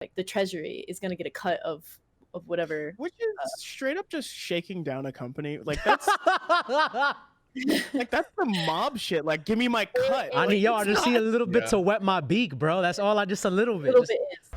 like the treasury is gonna get a cut of whatever. Which is straight up just shaking down a company. Like that's like that's the mob shit. Like, give me my cut. I need y'all it's to see a little bit Yeah. to wet my beak, bro. That's all. Just a little bit. little Just- bit is.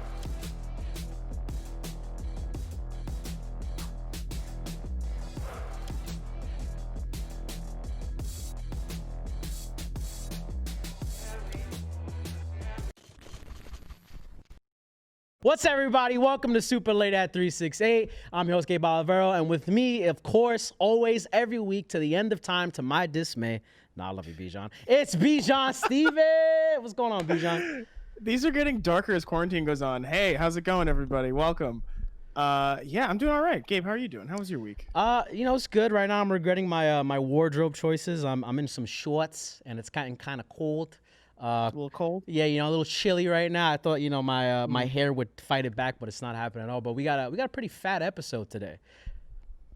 What's up, everybody? Welcome to Super Late at 368. I'm your host, Gabe Olivero, and with me, of course, always, every week, to the end of time, to my dismay. Nah, I love you, Bijan. It's Bijan Steven. What's going on, Bijan? These are getting darker as quarantine goes on. Hey, how's it going, everybody? Welcome. Yeah, I'm doing all right. Gabe, how are you doing? How was your week? It's good. Right now, I'm regretting my my wardrobe choices. I'm in some shorts, and it's kind of cold. A little cold. Yeah, a little chilly right now. I thought, my my hair would fight it back, but it's not happening at all. But we got a pretty fat episode today.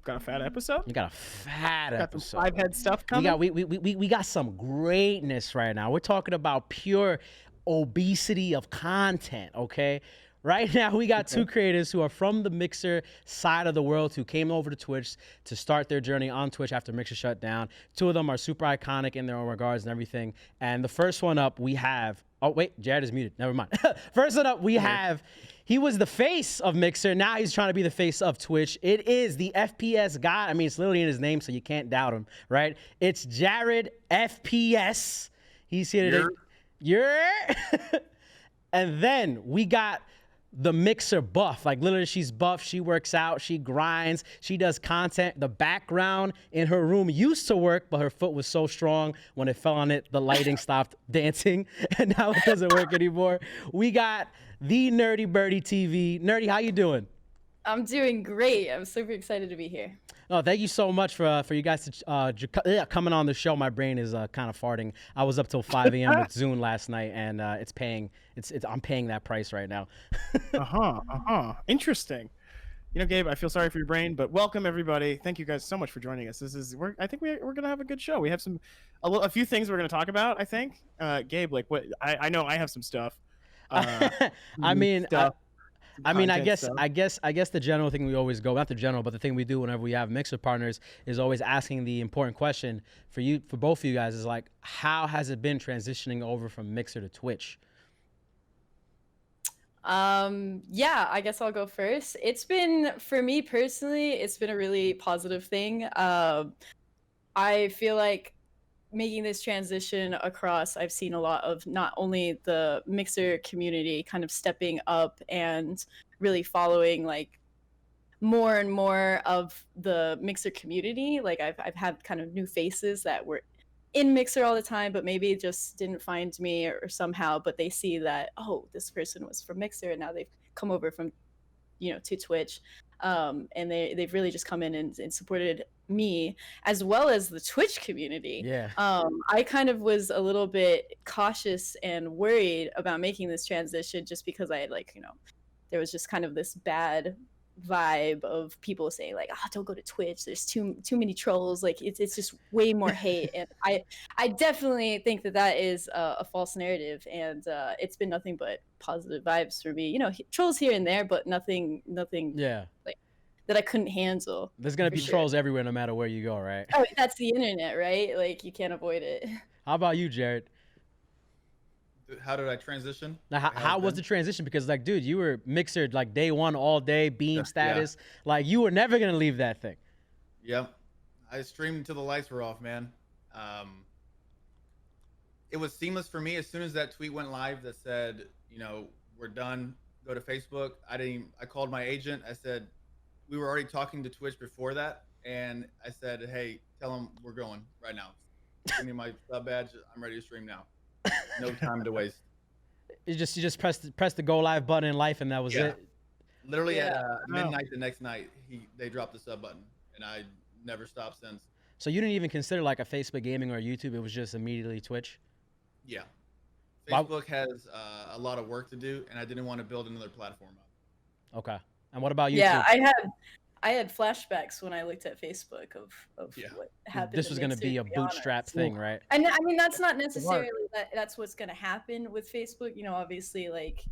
Got a fat episode? We got a fat Got episode. some five-head stuff coming? We got some greatness right now. We're talking about pure obesity of content, okay? Right now, we got two creators who are from the Mixer side of the world who came over to Twitch to start their journey on Twitch after Mixer shut down. Two of them are super iconic in their own regards and everything. And the first one up, we have... Oh, wait, Jared is muted. Never mind. First one up, we have... He was the face of Mixer. Now he's trying to be the face of Twitch. It is the FPS god. I mean, it's literally in his name, so you can't doubt him, right? It's Jaredfps. He's here today. And then we got the Mixer buff. Like, literally, she's buff. She works out. She grinds. She does content. The background in her room used to work, but her foot was so strong when it fell on it, the lighting stopped dancing, and now it doesn't work anymore. We got the Nerdybirdie TV. Nerdy, how you doing? I'm doing great. I'm super excited to be here. Oh, thank you so much for you guys to coming on the show. My brain is kind of farting. I was up till 5 a.m. with Zune last night, and I'm paying that price right now. Interesting. Gabe, I feel sorry for your brain, but welcome everybody. Thank you guys so much for joining us. I think we're gonna have a good show. We have a few things we're gonna talk about. I think, Gabe, like what I know I have some stuff. I mean, I guess the general thing we always go, not the general, but the thing we do whenever we have Mixer partners is always asking the important question for both of you guys is like, how has it been transitioning over from Mixer to Twitch? Yeah, I guess I'll go first. It's been, for me personally, it's been a really positive thing. I feel like making this transition across, I've seen a lot of not only the Mixer community kind of stepping up and really following like more and more of the Mixer community. Like I've had kind of new faces that were in Mixer all the time, but maybe just didn't find me or somehow, but they see that, oh, this person was from Mixer and now they've come over from, to Twitch. And they've really just come in and supported me as well as the Twitch community. Yeah. I kind of was a little bit cautious and worried about making this transition just because I had there was just kind of this bad vibe of people saying like, oh, don't go to Twitch, there's too many trolls, like it's just way more hate. And I definitely think that is a false narrative, and it's been nothing but positive vibes for me. Trolls here and there, but nothing Yeah. like that I couldn't handle. There's gonna be trolls everywhere no matter where you go, right? Oh, that's the internet, right? Like you can't avoid it. How about you, Jared? How did I transition? Now, how was the transition? Because like, dude, you were Mixer like day one, all day, beam status. Like you were never gonna leave that thing. Yep. I streamed until the lights were off, man. It was seamless for me. As soon as that tweet went live that said, we're done, go to Facebook. I called my agent. I said, we were already talking to Twitch before that. And I said, hey, tell them we're going right now. Give me my sub badge. I'm ready to stream now. No time to waste. You just press the go live button in life, and that was it. Literally at midnight the next night, they dropped the sub button, and I never stopped since. So you didn't even consider like a Facebook gaming or YouTube? It was just immediately Twitch. Yeah. Facebook has a lot of work to do, and I didn't want to build another platform up. Okay. And what about YouTube? Yeah, I had flashbacks when I looked at Facebook of Yeah. what happened. This was going to Mixer, be a be bootstrap honest. thing, right? And I mean, that's not necessarily that's what's going to happen with Facebook. You know, obviously, like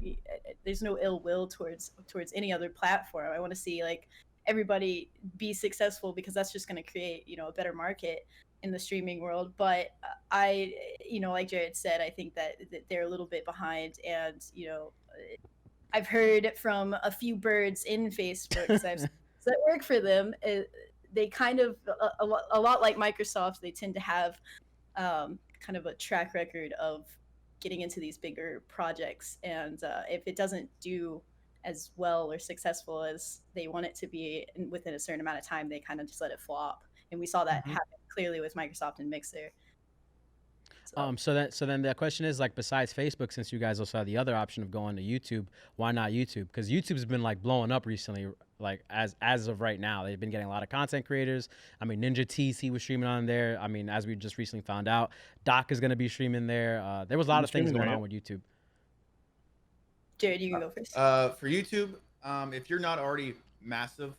there's no ill will towards any other platform. I want to see like everybody be successful because that's just going to create, you know, a better market in the streaming world. But I, you know, like Jared said, I think that they're a little bit behind, and you know, I've heard from a few birds in Facebook because I've that work for them. They kind of a lot like Microsoft. They tend to have kind of a track record of getting into these bigger projects, and if it doesn't do as well or successful as they want it to be within a certain amount of time, they kind of just let it flop. And we saw that happen clearly with Microsoft and Mixer. So then the question is, like, besides Facebook, since you guys also have the other option of going to YouTube, why not YouTube? Because YouTube's been like blowing up recently. Like as of right now, they've been getting a lot of content creators. I mean, Ninja TC was streaming on there. I mean, as we just recently found out, Doc is going to be streaming there. There was a lot of things going on with YouTube. Jared, you can go first. For YouTube, if you're not already massive,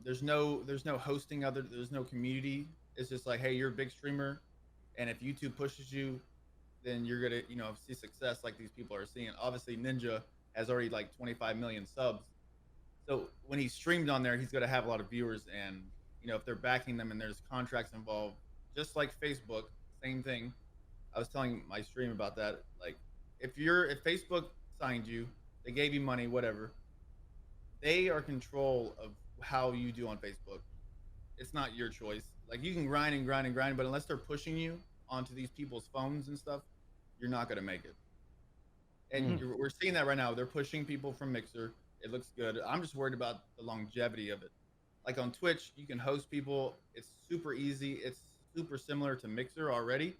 there's no hosting there's no community. It's just like, hey, you're a big streamer, and if YouTube pushes you, then you're gonna, you know, see success like these people are seeing. Obviously, Ninja has already like 25 million subs, so when he streamed on there, he's gonna have a lot of viewers, and you know, if they're backing them and there's contracts involved, just like Facebook, same thing. I was telling my stream about that. Like, if Facebook signed you, they gave you money, whatever, they are control of how you do on Facebook. It's not your choice. Like, you can grind and grind and grind, but unless they're pushing you onto these people's phones and stuff, you're not going to make it. And we're seeing that right now. They're pushing people from Mixer. It looks good. I'm just worried about the longevity of it. Like on Twitch, you can host people. It's super easy. It's super similar to Mixer already.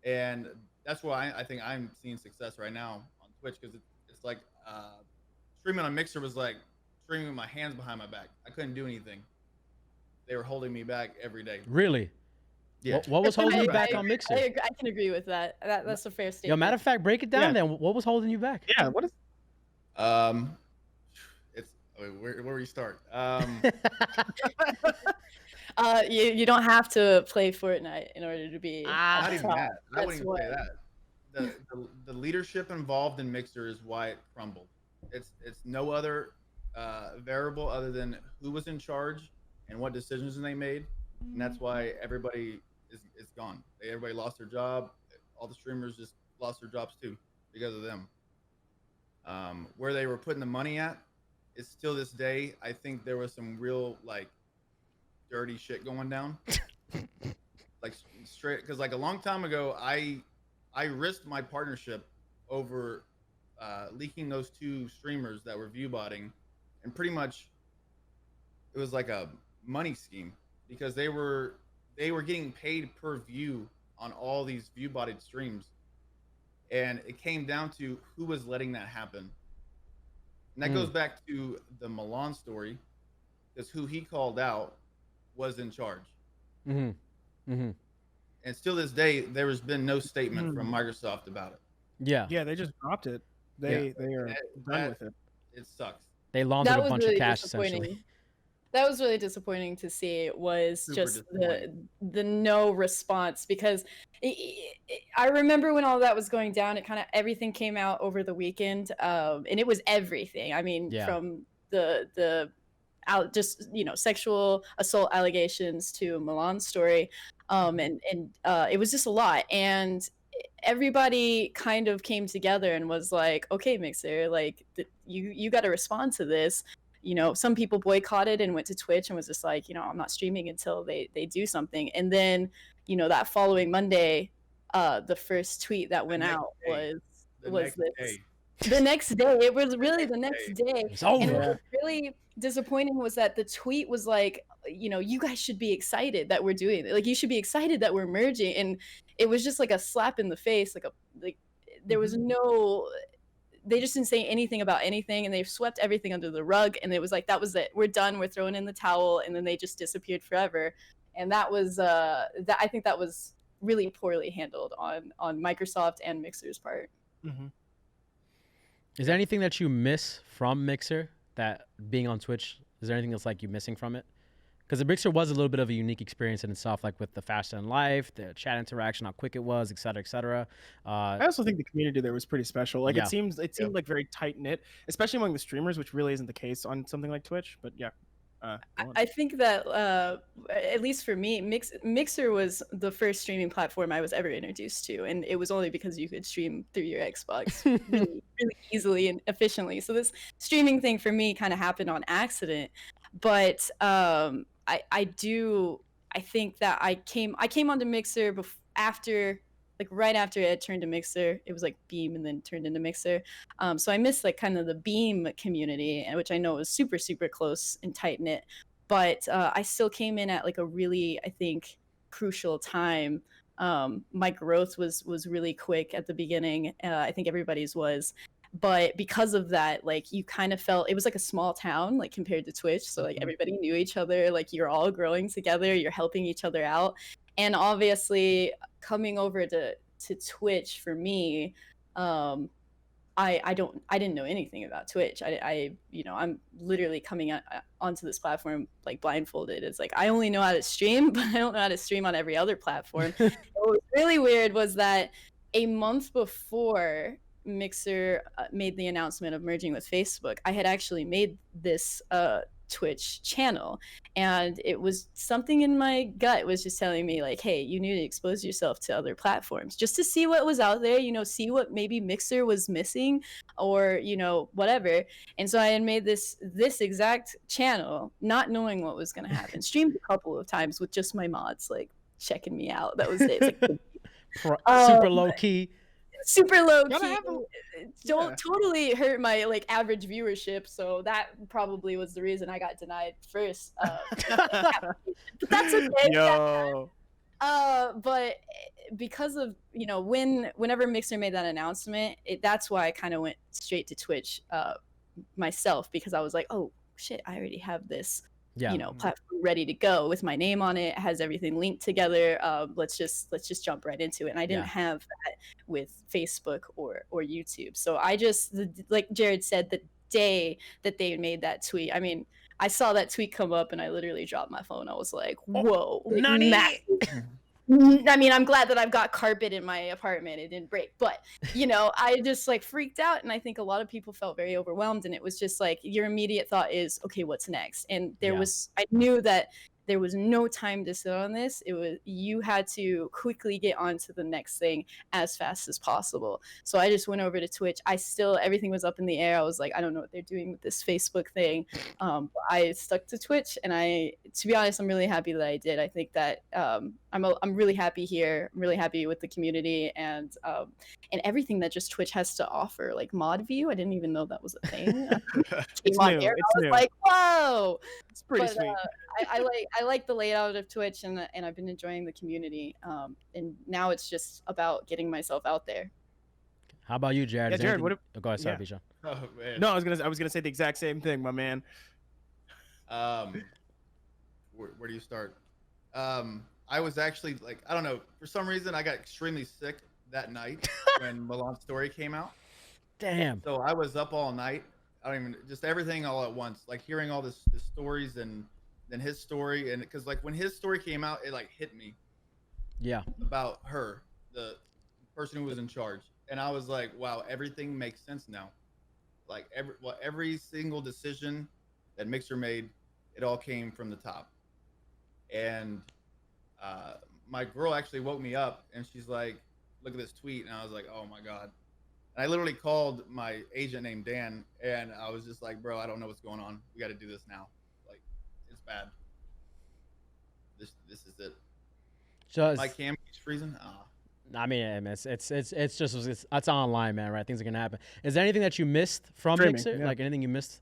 And that's why I think I'm seeing success right now on Twitch, because it's like streaming on Mixer was like streaming with my hands behind my back. I couldn't do anything. They were holding me back every day. Really? Yeah. What was holding you back on Mixer? I can agree with that. That's a fair statement. Yo, matter of fact, break it down then. What was holding you back? Yeah, what is... It's where we start. You don't have to play Fortnite in order to be Not even that. I wouldn't even what... say that. The leadership involved in Mixer is why it crumbled. It's no other variable other than who was in charge and what decisions they made, and that's why everybody is gone. Everybody lost their job. All the streamers just lost their jobs too because of them. Where they were putting the money at is still this day. I think there was some real like dirty shit going down. Like straight, because like a long time ago, I risked my partnership over leaking those two streamers that were view botting, and pretty much it was like a money scheme because they were getting paid per view on all these view botted streams, and it came down to who was letting that happen. And that goes back to the Milan story, because who he called out was in charge. And still this day, there has been no statement from Microsoft about it. Yeah, they just dropped it. They are done with it. It sucks. They laundered a bunch of cash essentially. That was really disappointing to see. Was just the no response, because I remember when all that was going down, it kind of everything came out over the weekend, and it was everything. I mean, from the just, you know, sexual assault allegations to Milan's story, and it was just a lot, and everybody kind of came together and was like, okay, Mixer, like you got to respond to this. You know, some people boycotted and went to Twitch and was just like, you know, I'm not streaming until they do something. And then, you know, that following Monday, the first tweet that went out was this. The next day. It was really the next day. It's over. And what was really disappointing was that the tweet was like, you know, you guys should be excited that we're doing it. Like, you should be excited that we're merging. And it was just like a slap in the face. Like there was no... They just didn't say anything about anything, and they swept everything under the rug, and it was like, that was it, we're done, we're throwing in the towel, and then they just disappeared forever. And that was I think that was really poorly handled on Microsoft and Mixer's part. Is there anything that you miss from Mixer, that being on Twitch Is there anything that's like you missing from it? Because the Mixer was a little bit of a unique experience in itself, like with the faster than life, the chat interaction, how quick it was, et cetera, et cetera. I also think the community there was pretty special. Like Yeah. it seemed like very tight knit, especially among the streamers, which really isn't the case on something like Twitch. But yeah, go on. I think that at least for me, Mixer was the first streaming platform I was ever introduced to, and it was only because you could stream through your Xbox really, really easily and efficiently. So this streaming thing for me kind of happened on accident, but I think that I came onto Mixer after, like right after it had turned to Mixer. It was like Beam and then turned into Mixer. So I missed like kind of the Beam community, and which I know was super, super close and tight knit. But I still came in at like a really, I think, crucial time. My growth was really quick at the beginning. I think everybody's was. But because of that, like you kind of felt it was like a small town, like compared to Twitch. So like everybody knew each other, like you're all growing together, you're helping each other out. And obviously coming over to Twitch for me, I didn't know anything about Twitch. I'm literally coming onto this platform like blindfolded. It's like I only know how to stream, but I don't know how to stream on every other platform. What was really weird was that a month before Mixer made the announcement of merging with Facebook, I had actually made this Twitch channel, and it was something in my gut was just telling me like, hey, you need to expose yourself to other platforms just to see what was out there, see what maybe Mixer was missing, or whatever. And so I had made this exact channel not knowing what was going to happen. Streamed a couple of times with just my mods like checking me out. That was it. Like, super low key. Super low key. Don't totally hurt my like average viewership, so that probably was the reason I got denied first. But that's okay. Yo. But because of whenever Mixer made that announcement, that's why I kind of went straight to Twitch myself, because I was like, oh shit, I already have this platform ready to go with my name on it. It has everything linked together. Let's just jump right into it. And I didn't have that with Facebook or YouTube. So I just, like Jared said, the day that they made that tweet, I mean, I saw that tweet come up and I literally dropped my phone. I was like, whoa, I mean, I'm glad that I've got carpet in my apartment. It didn't break, but I just like freaked out, and I think a lot of people felt very overwhelmed. And it was just like your immediate thought is, okay, what's next? And I knew that there was no time to sit on this. You had to quickly get on to the next thing as fast as possible. So I just went over to Twitch. Everything was up in the air. I was like, I don't know what they're doing with this Facebook thing. I stuck to Twitch, and to be honest, I'm really happy that I did. I think that I'm really happy here. I'm really happy with the community and everything that just Twitch has to offer. Like mod view, I didn't even know that was a thing. It's new. I was like, whoa! It's pretty sweet. I like the layout of Twitch, and I've been enjoying the community. And now it's just about getting myself out there. How about you, Jared? Yeah, Jared, go ahead, sorry, Bijan. Oh man. No, I was gonna say the exact same thing, my man. Where do you start? I was actually like, I don't know, for some reason I got extremely sick that night when Milan's story came out. Damn. So I was up all night. I don't even, just everything all at once, like hearing all the stories and then his story. And because like when his story came out, it like hit me. Yeah. About her, the person who was in charge. And I was like, wow, everything makes sense now. Like every single decision that Mixer made, it all came from the top. And my girl actually woke me up and she's like, look at this tweet. And I was like, oh my God. And I literally called my agent named Dan, and I was just like, bro, I don't know what's going on. We got to do this now. Like, it's bad. This is it. Just, my cam keeps freezing. I mean, it's online, man, right? Things are gonna happen. Is there anything that you missed from Streaming, Mixer? yeah. Like anything you missed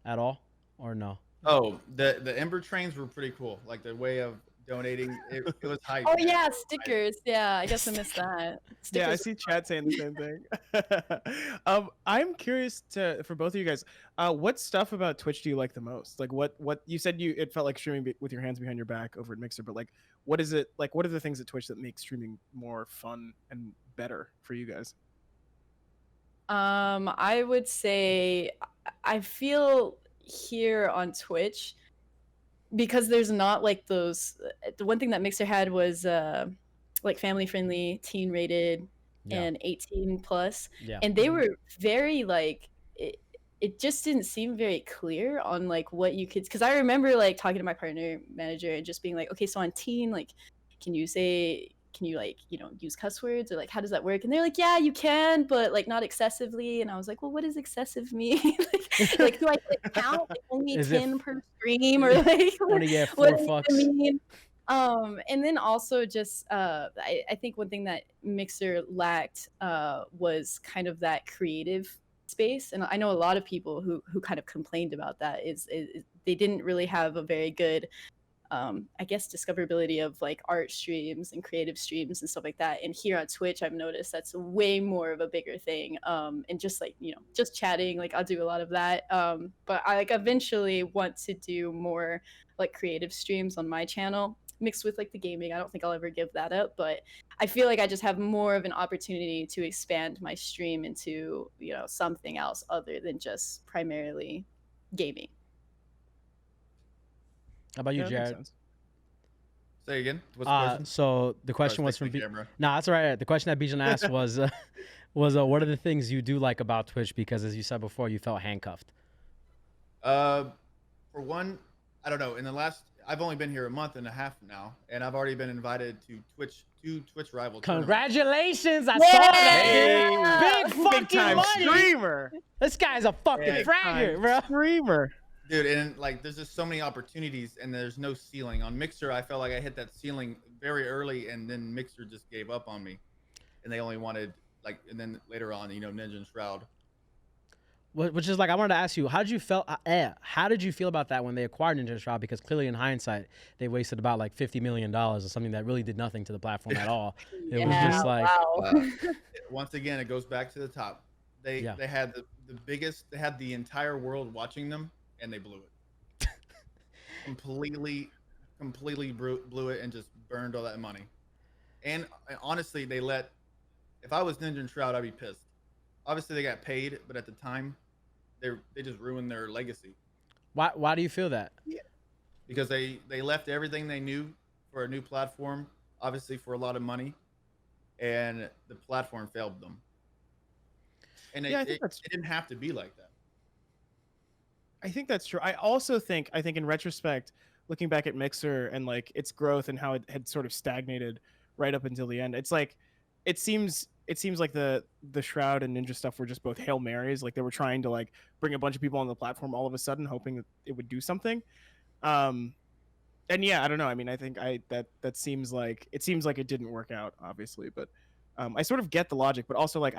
at all, or no? Oh, the Ember trains were pretty cool. Like the way of donating, it was hype. Oh yeah, stickers. Yeah, I guess I missed that. Stickers. Yeah, I see Chad saying the same thing. I'm curious for both of you guys, what stuff about Twitch do you like the most? Like what you said it felt like streaming with your hands behind your back over at Mixer, but like what is it like? What are the things at Twitch that make streaming more fun and better for you guys? I would say I feel here on Twitch, because there's not like those. The one thing that Mixer had was like family friendly, teen rated, Yeah. and 18 plus, Yeah. and they were very like it just didn't seem very clear on like what you could, because I remember like talking to my partner manager and just being like, okay, so on teen, like can you like, you know, use cuss words, or like how does that work? And they're like, yeah, you can, but like not excessively. And I was like, well, what does excessive mean? like do I like, count like, only Is 10 per stream, or like Only get what 4 does it fucks. mean? And then also just I think one thing that Mixer lacked was kind of that creative space, and I know a lot of people who kind of complained about that is they didn't really have a very good I guess discoverability of like art streams and creative streams and stuff like that. And here on Twitch, I've noticed that's way more of a bigger thing. And just like, you know, just chatting, like I'll do a lot of that. But I like eventually want to do more like creative streams on my channel mixed with like the gaming. I don't think I'll ever give that up, but I feel like I just have more of an opportunity to expand my stream into, you know, something else other than just primarily gaming. How about you, Yeah, that makes Jared? sense. Say again. What's the question? So the question was from camera. No, that's all right. The question that Bijan asked was what are the things you do like about Twitch? Because as you said before, you felt handcuffed. For one, I don't know. In the last, I've only been here a month and a half now, and I've already been invited to Twitch rival. Congratulations! I Yeah! saw that, dude. Big Big fucking time money. streamer. This guy's a fucking Big fragger, bro. Streamer. Dude, and like, there's just so many opportunities, and there's no ceiling. On Mixer, I felt like I hit that ceiling very early, and then Mixer just gave up on me, and they only wanted like, and then later on, you know, Ninja and Shroud. Which is like, I wanted to ask you, how did you feel about that when they acquired Ninja Shroud? Because clearly, in hindsight, they wasted about like $50 million on something that really did nothing to the platform at all. It was just like, wow. Once again, it goes back to the top. They had the biggest, they had the entire world watching them, and they blew it. completely blew it and just burned all that money. And honestly, if I was Ninja and Shroud, I'd be pissed. Obviously, they got paid, but at the time, they just ruined their legacy. Why do you feel that? Yeah. Because they left everything they knew for a new platform, obviously for a lot of money, and the platform failed them. And it didn't have to be like that. I think that's true. I also think in retrospect, looking back at Mixer and like its growth and how it had sort of stagnated right up until the end, it's like it seems like the Shroud and Ninja stuff were just both Hail Marys. Like they were trying to like bring a bunch of people on the platform all of a sudden, hoping that it would do something. And yeah, I don't know. I mean, I think that seems like it didn't work out, obviously, but I sort of get the logic, but also like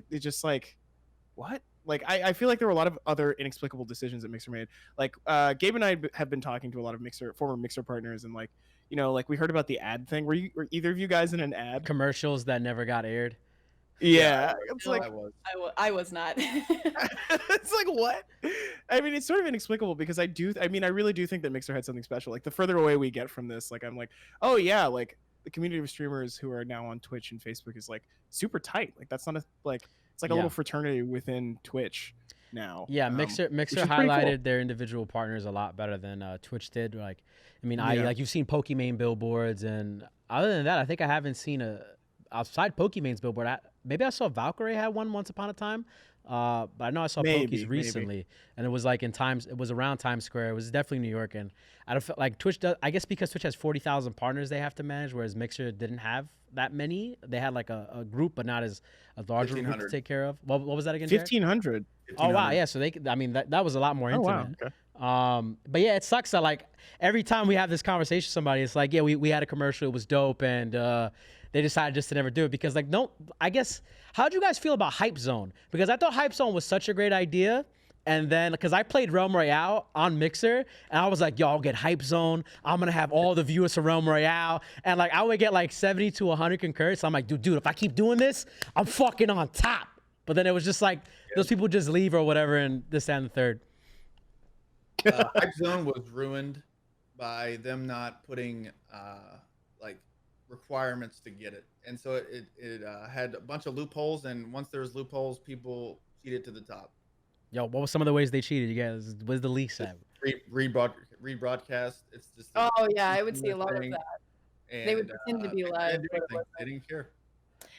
it's just like, what? Like I feel like there were a lot of other inexplicable decisions that Mixer made. Like Gabe and I have been talking to a lot of former Mixer partners, and like, you know, like we heard about the ad thing. Were either of you guys in an ad? Commercials that never got aired. Yeah, it's No, like I was not. it's like, what? I mean, it's sort of inexplicable because I really do think that Mixer had something special. Like the further away we get from this, like I'm like, oh yeah, like the community of streamers who are now on Twitch and Facebook is like super tight. Like that's not a like it's like a little fraternity within Twitch now. Yeah, Mixer highlighted their individual partners a lot better than Twitch did. Like, I mean, like you've seen Pokimane billboards, and other than that, I think I haven't seen outside Pokimane's billboard. Maybe I saw Valkyrie had one once upon a time, but I know I saw Poki's recently, and it was like it was around Times Square. It was definitely New York, and I don't feel like Twitch does. I guess because Twitch has 40,000 partners they have to manage, whereas Mixer didn't have that many. They had like a group, but not as a larger group to take care of. What was that again? 1,500. Oh wow, yeah. So that was a lot more intimate. Wow, okay. But yeah, it sucks that like every time we have this conversation with somebody, it's like, yeah, we had a commercial, it was dope, and they decided just to never do it because like, no, I guess, how'd you guys feel about Hype Zone? Because I thought Hype Zone was such a great idea. And then, because I played Realm Royale on Mixer, and I was like, yo, I'll get Hype Zone. I'm going to have all the viewers for Realm Royale. And like, I would get like 70 to 100 concurs. So I'm like, dude, if I keep doing this, I'm fucking on top. But then it was just like, those people just leave or whatever, and this, that, and the third. Hype Zone was ruined by them not putting like requirements to get it, and so it had a bunch of loopholes, and once there was loopholes, people cheated to the top. Yo, what were some of the ways they cheated? You guys, where's the leaks at? Rebroadcast. It's just. Oh yeah, I would see a lot of that. And, They would pretend to be live. They didn't care.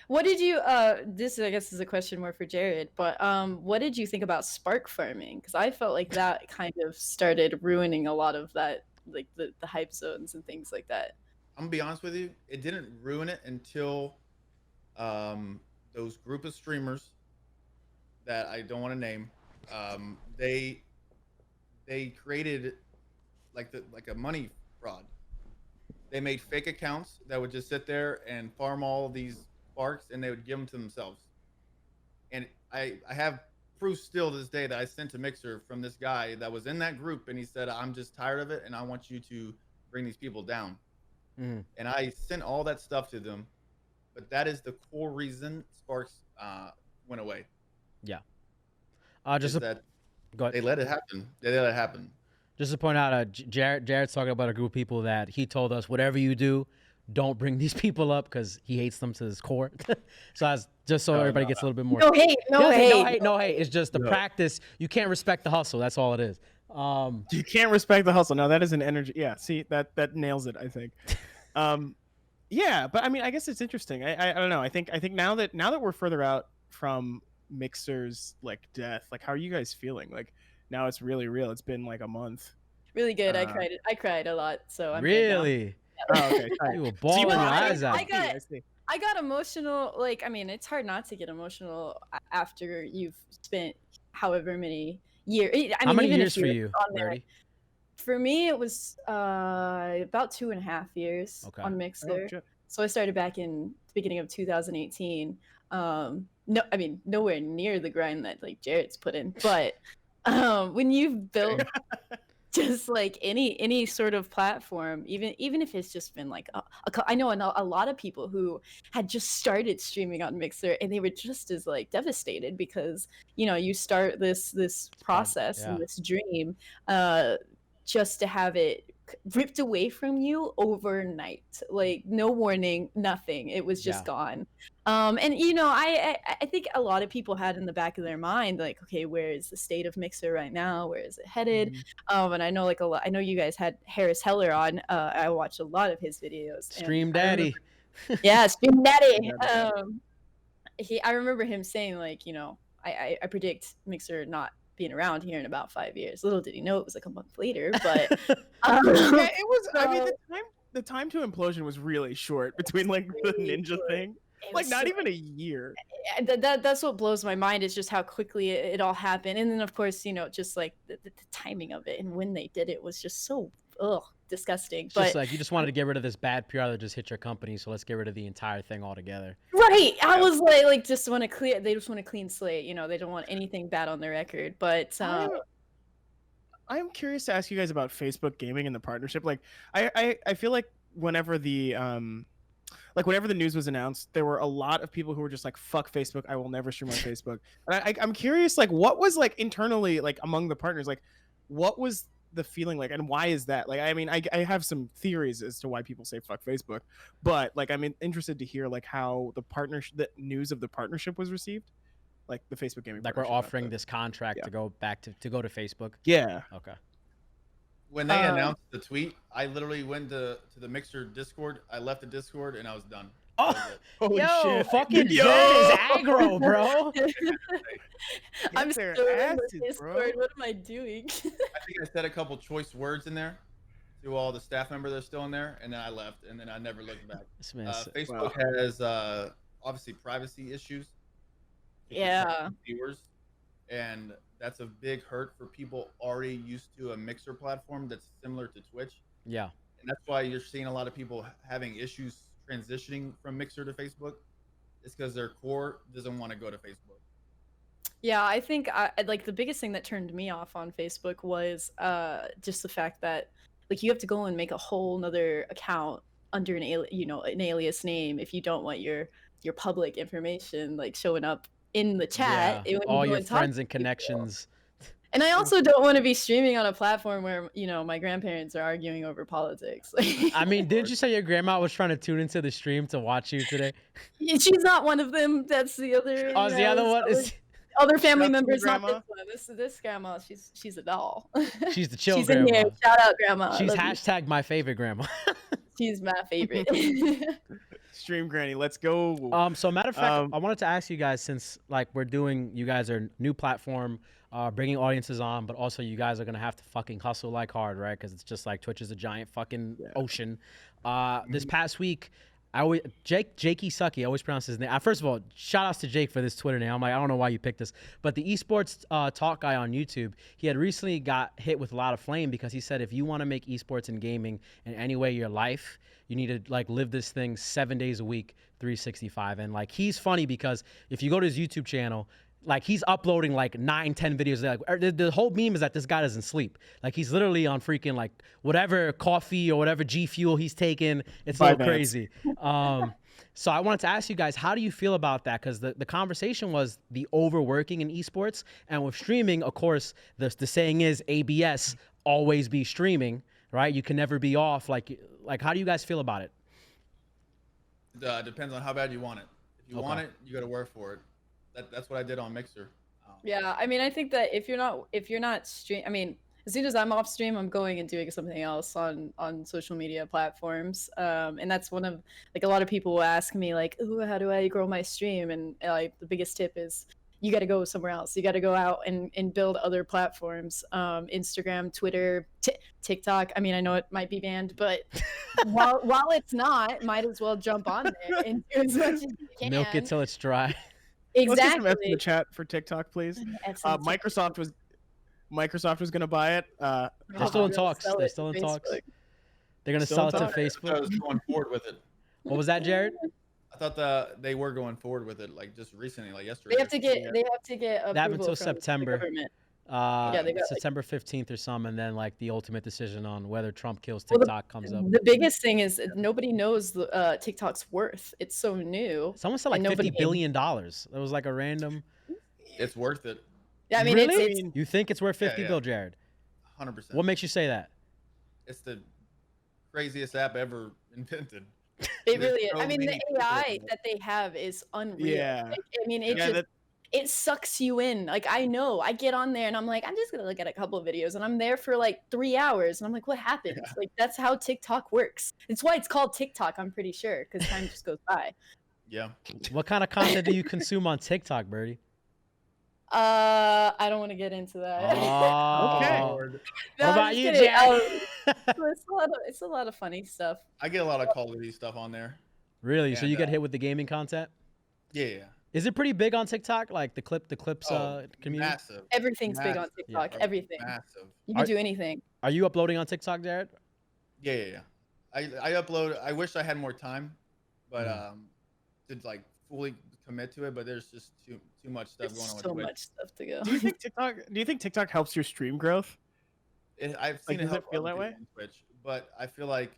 What did you this I guess is a question more for Jared, but what did you think about spark farming? Because I felt like that kind of started ruining a lot of that, like the hype zones and things like that. I'm gonna be honest with you, it didn't ruin it until those group of streamers that I don't want to name, they created like a money fraud. They made fake accounts that would just sit there and farm all these sparks, and they would give them to themselves. And I have proof still to this day that I sent a Mixer from this guy that was in that group, and he said, "I'm just tired of it, and I want you to bring these people down." And I sent all that stuff to them, but that is the core reason Sparks went away. Yeah. That go ahead. They let it happen. They let it happen. Just to point out, Jared's talking about a group of people that he told us, whatever you do, don't bring these people up because he hates them to his core. So everybody gets a little bit more. No hate. It's just the practice. You can't respect the hustle. That's all it is. You can't respect the hustle. No, that is an energy. Yeah, see, that nails it, I think. Yeah, but I mean, I guess it's interesting. I don't know. I think now that we're further out from Mixer's like death, like how are you guys feeling? Like now it's really real. It's been like a month. Really good. I cried a lot. So I'm really. Oh, okay. You were bawling your eyes out. I got emotional. Like, I mean, it's hard not to get emotional after you've spent however many years. How many years for you, Birdie? For me, it was about 2.5 years on Mixer. Oh, so I started back in the beginning of 2018. No, I mean, nowhere near the grind that like Jared's put in. But when you've built just like any sort of platform, even if it's just been like I know a lot of people who had just started streaming on Mixer and they were just as like devastated because you start this process and this dream just to have it ripped away from you overnight, like no warning, nothing. It was just gone. And I think a lot of people had in the back of their mind like, okay, where is the state of Mixer right now? Where is it headed? And I know I know you guys had Harris Heller on. I watched a lot of his videos. Stream Daddy. Yeah, Stream Daddy. I remember him saying like, I predict Mixer not being around here in about 5 years. Little did he know it was like a month later, but it was. I mean, the time to implosion was really short between like the ninja thing. Like not even a year. That's what blows my mind is just how quickly it all happened, and then of course just like the timing of it and when they did it was just so disgusting. But just like you just wanted to get rid of this bad PR that just hit your company, so let's get rid of the entire thing altogether. Right. I was like just want to clear. They just want a clean slate. They don't want anything bad on their record. But I'm curious to ask you guys about Facebook gaming and the partnership. Like I feel like whenever the news was announced, there were a lot of people who were just like, fuck Facebook, I will never stream on Facebook. And I'm curious, like, what was like internally, like among the partners, like what was the feeling like, and why is that? Like, I mean, I have some theories as to why people say fuck Facebook, but like, I'm interested to hear like how the news of the partnership was received, like the Facebook gaming. Like we're offering this contract to go back to go to Facebook. Yeah. Okay. When they announced the tweet, I literally went to the Mixer Discord. I left the Discord and I was done. Oh, holy shit. Fucking Jared is aggro, bro. I'm still in the Discord. What am I doing? I think I said a couple choice words in there to all the staff members that are still in there, and then I left, and then I never looked back. Facebook has obviously privacy issues. Yeah. Viewers, and that's a big hurt for people already used to a Mixer platform that's similar to Twitch. Yeah. And that's why you're seeing a lot of people having issues transitioning from Mixer to Facebook. It's because their core doesn't want to go to Facebook. Yeah, I think like the biggest thing that turned me off on Facebook was just the fact that like you have to go and make a whole nother account under an alias name if you don't want your public information like showing up in the chat. Yeah, all your friends and connections. And I also don't want to be streaming on a platform where, my grandparents are arguing over politics. I mean, did you say your grandma was trying to tune into the stream to watch you today? She's not one of them. That's the other. Oh, the other one is. Other family Shout out to members, not grandma. this one. This grandma, she's a doll. She's the chill She's in grandma. here. Shout out, grandma. I She's love you. hashtag my favorite grandma. She's my favorite. Stream Granny, let's go. So matter of fact, I wanted to ask you guys, since like you guys are new platform, bringing audiences on, but also you guys are gonna have to fucking hustle like hard, right? Because it's just like Twitch is a giant fucking ocean. This past week, Jakey Sucky, I always pronounce his name. First of all, shout outs to Jake for this Twitter name. I'm like, I don't know why you picked this, but the esports talk guy on YouTube, he had recently got hit with a lot of flame because he said if you want to make esports and gaming in any way your life, you need to like live this thing 7 days a week, 365. And like he's funny because if you go to his YouTube channel, like he's uploading like 9-10 videos. Like the whole meme is that this guy doesn't sleep. Like he's literally on freaking like whatever coffee or whatever G Fuel he's taking. It's a little crazy. So I wanted to ask you guys, how do you feel about that? Because the conversation was the overworking in esports, and with streaming, of course, the saying is ABS, always be streaming, right? You can never be off. Like how do you guys feel about it? Depends on how bad you want it. If you want it, you got to work for it. That's what I did on Mixer. Yeah, I mean, I think that if you're not stream, I mean, as soon as I'm off stream, I'm going and doing something else on social media platforms. And that's one of like a lot of people will ask me like, "Ooh, how do I grow my stream?" And like the biggest tip is you got to go somewhere else. You got to go out and build other platforms, Instagram, Twitter, TikTok. I mean, I know it might be banned, but while it's not, might as well jump on there and do as much as you can. Milk it till it's dry. Let's get some Exactly. F in the chat for TikTok, please. Microsoft was gonna buy it. They're still in talks. They're still in talks. They're gonna sell it to I Facebook. was going forward with it. What was that, Jared? I thought they were going forward with it, like just recently, like yesterday. They have to get approval That happened until from September. the government. They got, September 15th or some, and then like the ultimate decision on whether Trump kills Well, TikTok comes up. The biggest thing is nobody knows TikTok's worth. It's so new. Someone said like $50 billion. That was like a random. It's worth it. Yeah, I mean, really? You think it's worth 50 yeah. bill, Jared? 100%. What makes you say that? It's the craziest app ever invented. It really is. so I mean, the many people AI doing it. that they have is unreal. Yeah. Like, I mean, it sucks you in. Like, I know, I get on there and I'm like, I'm just gonna look at a couple of videos, and I'm there for like 3 hours, and I'm like, what happened? Yeah. Like, that's how TikTok works. It's why it's called TikTok, I'm pretty sure, because time just goes by. Yeah. What kind of content do you consume on TikTok, Birdie? I don't want to get into that. Oh. Okay. No, What I'm about just you, kidding. Jared? It's a lot of funny stuff. I get a lot of Call of Duty stuff on there. Really? So And, you get hit with the gaming content? Yeah. Is it pretty big on TikTok? Like the clips community? Massive. Everything's big on Massive. TikTok. Yeah, Everything. Massive. You can do anything. Are you uploading on TikTok, Jared? Yeah. I upload. I wish I had more time, but to like fully commit to it. But there's just too much stuff There's going on with so Twitch. much stuff to go. Do you think TikTok helps your stream growth? I've seen Does it help feel other that way? people on Twitch, but I feel like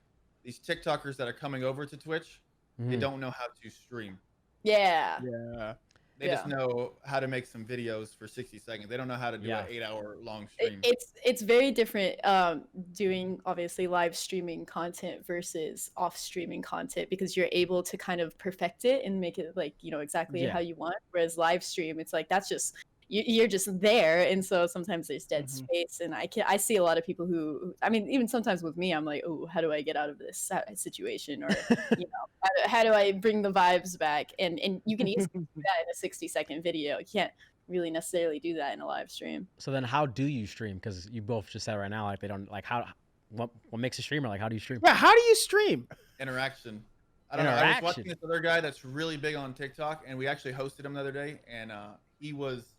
these TikTokers that are coming over to Twitch, they don't know how to stream. Yeah. Yeah. They just know how to make some videos for 60 seconds. They don't know how to do an 8-hour long stream. It's very different doing obviously live streaming content versus off streaming content, because you're able to kind of perfect it and make it like, you know, exactly how you want. Whereas live stream, it's like that's just you're just there, and so sometimes there's dead space, and I see a lot of people who, I mean, even sometimes with me, I'm like, oh, how do I get out of this situation, or you know, how do I bring the vibes back? And you can easily do that in a 60-second video. You can't really necessarily do that in a live stream. So then how do you stream? Because you both just said right now, like they don't like what makes a streamer? Like how do you stream? Yeah. How do you stream? Interaction. I don't know. I was watching this other guy that's really big on TikTok, and we actually hosted him the other day, and he was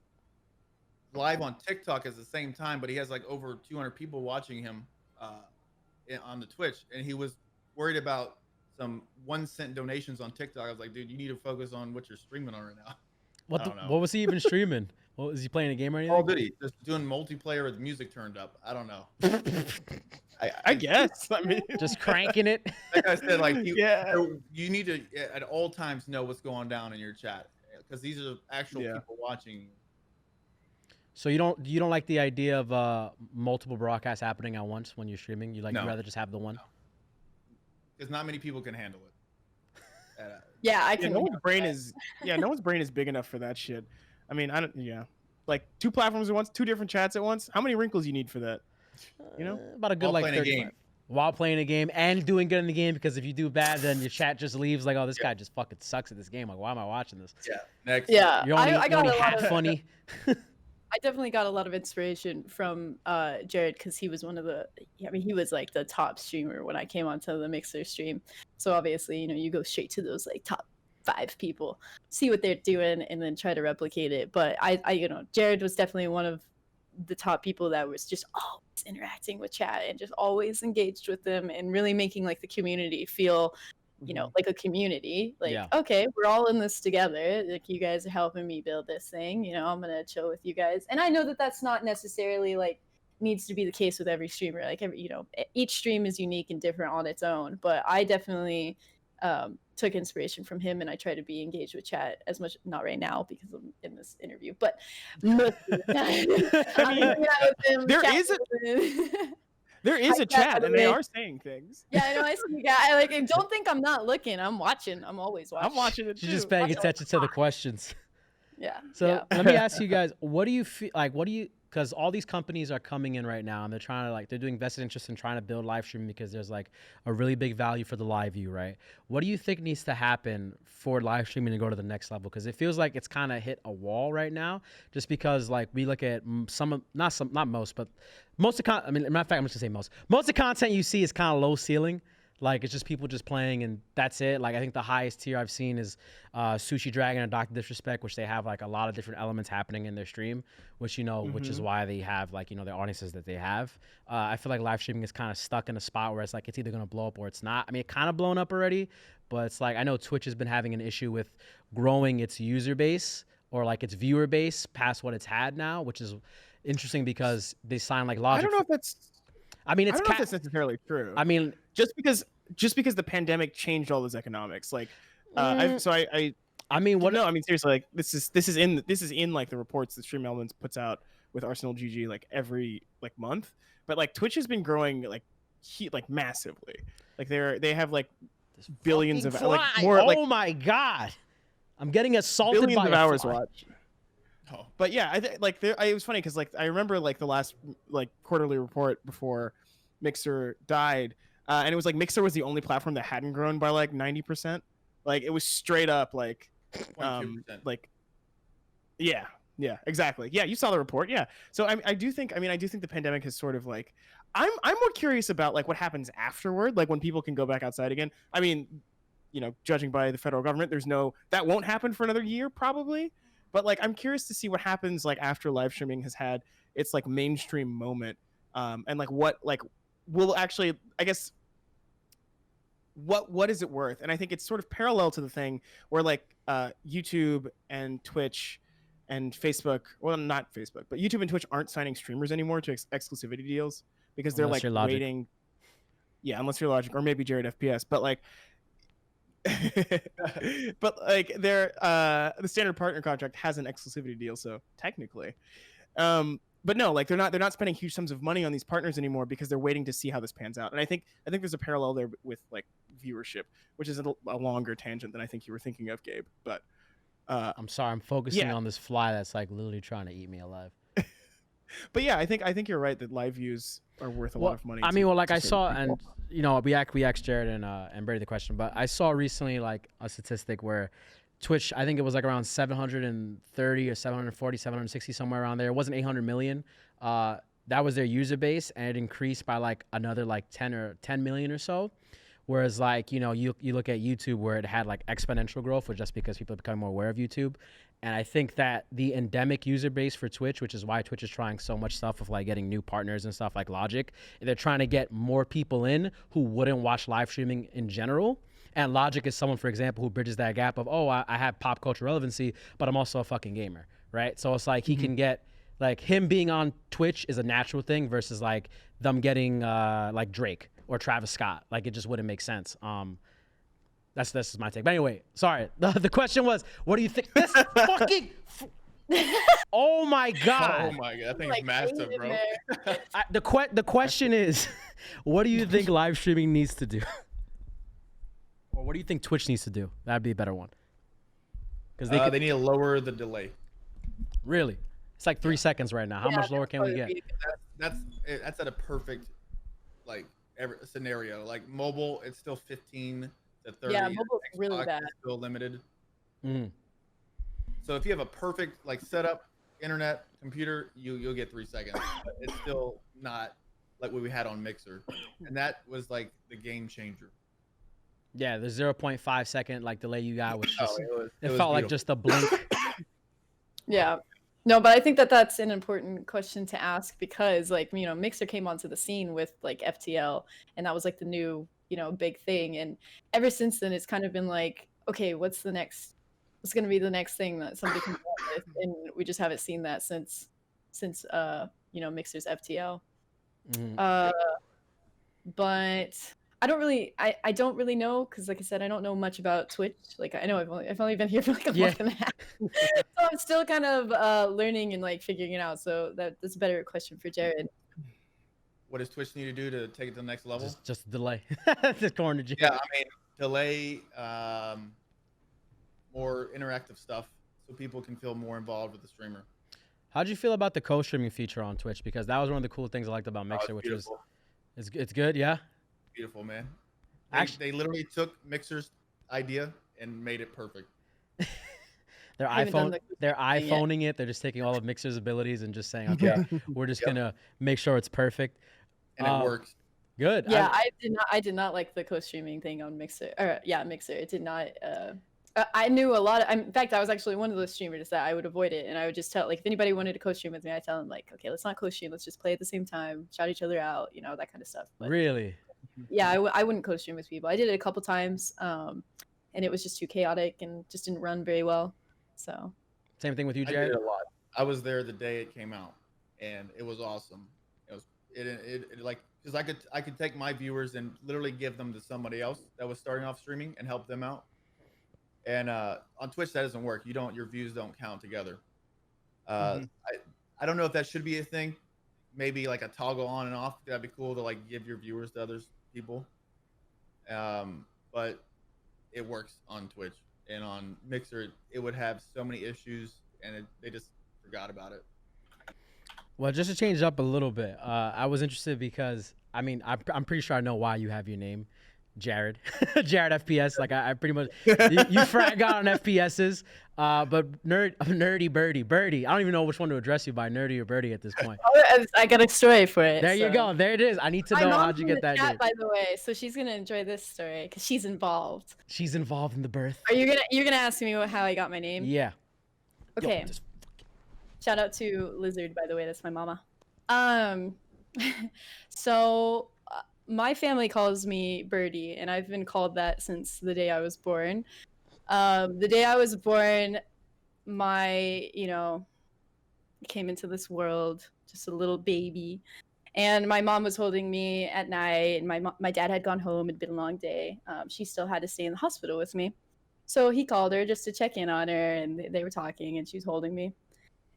live on TikTok at the same time, but he has like over 200 people watching him on the Twitch, and he was worried about some 1-cent donations on TikTok. I was like, dude, you need to focus on what you're streaming on right now. What was he even streaming? What was he playing, a game or anything? Call of Duty, just doing multiplayer with music turned up. I don't know. I guess. I mean, just cranking it. Like I said, like you need to at all times know what's going down in your chat, because these are actual people watching you. So you don't like the idea of multiple broadcasts happening at once when you're streaming? You'd rather just have the one? Because not many people can handle it. Yeah, I can. No one's brain is big enough for that shit. I mean, I don't. Yeah, like 2 platforms at once, 2 different chats at once. How many wrinkles you need for that? You know, About a good While like playing a 35. game. While playing a game and doing good in the game, because if you do bad, then your chat just leaves like, oh, this guy just fucking sucks at this game. Like, why am I watching this? Yeah. Next. Yeah, You're only, I you're got only a lot half of funny. I definitely got a lot of inspiration from Jared because he was one of the. I mean, he was like the top streamer when I came onto the Mixer stream. So obviously, you know, you go straight to those like top 5 people, see what they're doing, and then try to replicate it. But I you know, Jared was definitely one of the top people that was just always interacting with chat and just always engaged with them and really making like the community feel, you know, like a community. Like, Yeah. okay, we're all in this together. Like, you guys are helping me build this thing. You know, I'm gonna chill with you guys. And I know that that's not necessarily like needs to be the case with every streamer. Like, every, you know, each stream is unique and different on its own. But I definitely took inspiration from him, and I try to be engaged with chat as much. Not right now because I'm in this interview, but most of the time. I mean, hanging out with him, there chatting is a- with him. there is I a got chat, out of and they it. are saying things. Yeah, I know. I see you guys. I like. Don't think I'm not looking. I'm watching. I'm always watching. I'm watching it She's too. just paying Watch attention to the questions. Yeah. So yeah. let me ask you guys, what do you feel like? What do you? Because all these companies are coming in right now, and they're trying to like they're doing vested interest in trying to build live streaming because there's like a really big value for the live view, right? What do you think needs to happen for live streaming to go to the next level? Because it feels like it's kind of hit a wall right now, just because like we look at not most, but most of I mean, matter of fact, I'm just gonna say most. Most of the content you see is kind of low ceiling. Like, it's just people just playing and that's it. Like, I think the highest tier I've seen is Sushi Dragon and Dr. Disrespect, which they have like a lot of different elements happening in their stream, which, you know, which is why they have like, you know, their audiences that they have. I feel like live streaming is kind of stuck in a spot where it's like it's either going to blow up or it's not. I mean, it kind of blown up already, but it's like I know Twitch has been having an issue with growing its user base or like its viewer base past what it's had now, which is interesting because they sign like Logic. I don't know if that's. I mean, it's I don't know if that's necessarily true. I mean, just because the pandemic changed all those economics, like, I mean, what? No, I mean seriously, like this is in like the reports that Stream Elements puts out with Arsenal GG like every like month, but like Twitch has been growing like massively, like they have like billions of like more oh like my god, I'm getting assaulted billions by of a hours fly. watched. Oh. But yeah, it was funny because like I remember like the last like quarterly report before Mixer died, and it was like Mixer was the only platform that hadn't grown by like 90%. Like it was straight up like 0.2%. like yeah exactly, yeah, you saw the report. Yeah, so I do think the pandemic has sort of like I'm more curious about like what happens afterward, like when people can go back outside again. I mean, you know, judging by the federal government, that won't happen for another year probably. But like, I'm curious to see what happens like after live streaming has had its like mainstream moment, and like what like will actually, I guess, what is it worth? And I think it's sort of parallel to the thing where like YouTube and Twitch and Facebook, well, not Facebook, but YouTube and Twitch aren't signing streamers anymore to exclusivity deals because they're Unless like you're Logic. waiting. Yeah, unless you're Logic or maybe Jaredfps, but like. But like the standard partner contract has an exclusivity deal, so technically, but no, like they're not spending huge sums of money on these partners anymore because they're waiting to see how this pans out. And I think there's a parallel there with like viewership, which is a longer tangent than I think you were thinking of, Gabe. But I'm sorry, I'm focusing yeah. on this fly that's like literally trying to eat me alive. But yeah, I think you're right that live views are worth a lot of money. I mean, well, like to I certain saw, people. and you know, we asked Jared and Brady the question, but I saw recently like a statistic where Twitch, I think it was like around 730 or 740, 760, somewhere around there. It wasn't 800 million. That was their user base, and it increased by like another like 10 million or so. Whereas like, you know, you look at YouTube where it had like exponential growth, just because people are becoming more aware of YouTube. And I think that the endemic user base for Twitch, which is why Twitch is trying so much stuff with like getting new partners and stuff like Logic, they're trying to get more people in who wouldn't watch live streaming in general. And Logic is someone, for example, who bridges that gap of, oh, I have pop culture relevancy, but I'm also a fucking gamer, right? So it's like he can get, like him being on Twitch is a natural thing versus like them getting like Drake or Travis Scott. Like it just wouldn't make sense. That's my take. But anyway, sorry. The question was, what do you think? This fucking. Oh my god. Oh my god, that thing's Like, massive, in bro. there. The question is, what do you think live streaming needs to do? Or what do you think Twitch needs to do? That'd be a better one. Because They need to lower the delay. Really? It's like 3 seconds right now. How much lower can we get? That's at a perfect like scenario. Like mobile, it's still 15 to 30. Yeah, mobile's really Xbox bad. is still limited. Mm. So if you have a perfect like setup, internet, computer, you'll get 3 seconds. But it's still not like what we had on Mixer, and that was like the game changer. Yeah, the 0.5 second like delay you got was just it was felt like beautiful. just a blink. Yeah. No, but I think that that's an important question to ask because, like, you know, Mixer came onto the scene with like FTL, and that was like the new, you know, big thing. And ever since then, it's kind of been like, okay, what's going to be the next thing that somebody can come up with? And we just haven't seen that since you know, Mixer's FTL. Mhm. But I don't really know because, like I said, I don't know much about Twitch. Like I know I've only been here for like a Yeah. month and a half, so I'm still kind of learning and like figuring it out. So that's a better question for Jared. What does Twitch need to do to take it to the next level? Just delay. The corner jam. Yeah, I mean, delay, more interactive stuff so people can feel more involved with the streamer. How'd you feel about the co-streaming feature on Twitch? Because that was one of the cool things I liked about Mixer, which was it's good, yeah. Beautiful, man. Actually, They literally took Mixer's idea and made it perfect. they're I haven't done iPhoning it. They're just taking all of Mixer's abilities and just saying, okay, we're just gonna make sure it's perfect. And it works. Good. Yeah, I did not like the co-streaming thing on Mixer. Or yeah, Mixer. It did not. I knew a lot of. In fact, I was actually one of those streamers that I would avoid it, and I would just tell, like, if anybody wanted to co-stream with me, I tell them like, okay, let's not co-stream. Let's just play at the same time, shout each other out, you know, that kind of stuff. But Really? yeah, I wouldn't co-stream with people. I did it a couple times, and it was just too chaotic and just didn't run very well. So Same thing with you, I did Jared? it a lot. I was there the day it came out, and it was awesome. It like because I could take my viewers and literally give them to somebody else that was starting off streaming and help them out. And on Twitch that doesn't work. Your views don't count together. I don't know if that should be a thing. Maybe like a toggle on and off. That'd be cool to like give your viewers to other people. But it works on Twitch, and on Mixer it would have so many issues, and they just forgot about it. Well, just to change it up a little bit, I was interested because I mean I'm pretty sure I know why you have your name, Jared, Jaredfps. Like I pretty much you frag out on FPSs, but Nerdybirdie. I don't even know which one to address you by, Nerdy or Birdie at this point. I got a story for it. There you so. go. There it is. I need to know how'd you get that name. By the way, so she's gonna enjoy this story because she's involved. She's involved in the birth. Are you're gonna ask me how I got my name? Yeah. Okay. Yo, just Shout out to Lizard, by the way. That's my mama. So my family calls me Birdie, and I've been called that since the day I was born. The day I was born, came into this world, just a little baby. And my mom was holding me at night, and my dad had gone home. It'd been a long day. She still had to stay in the hospital with me. So he called her just to check in on her, and they were talking, and she was holding me.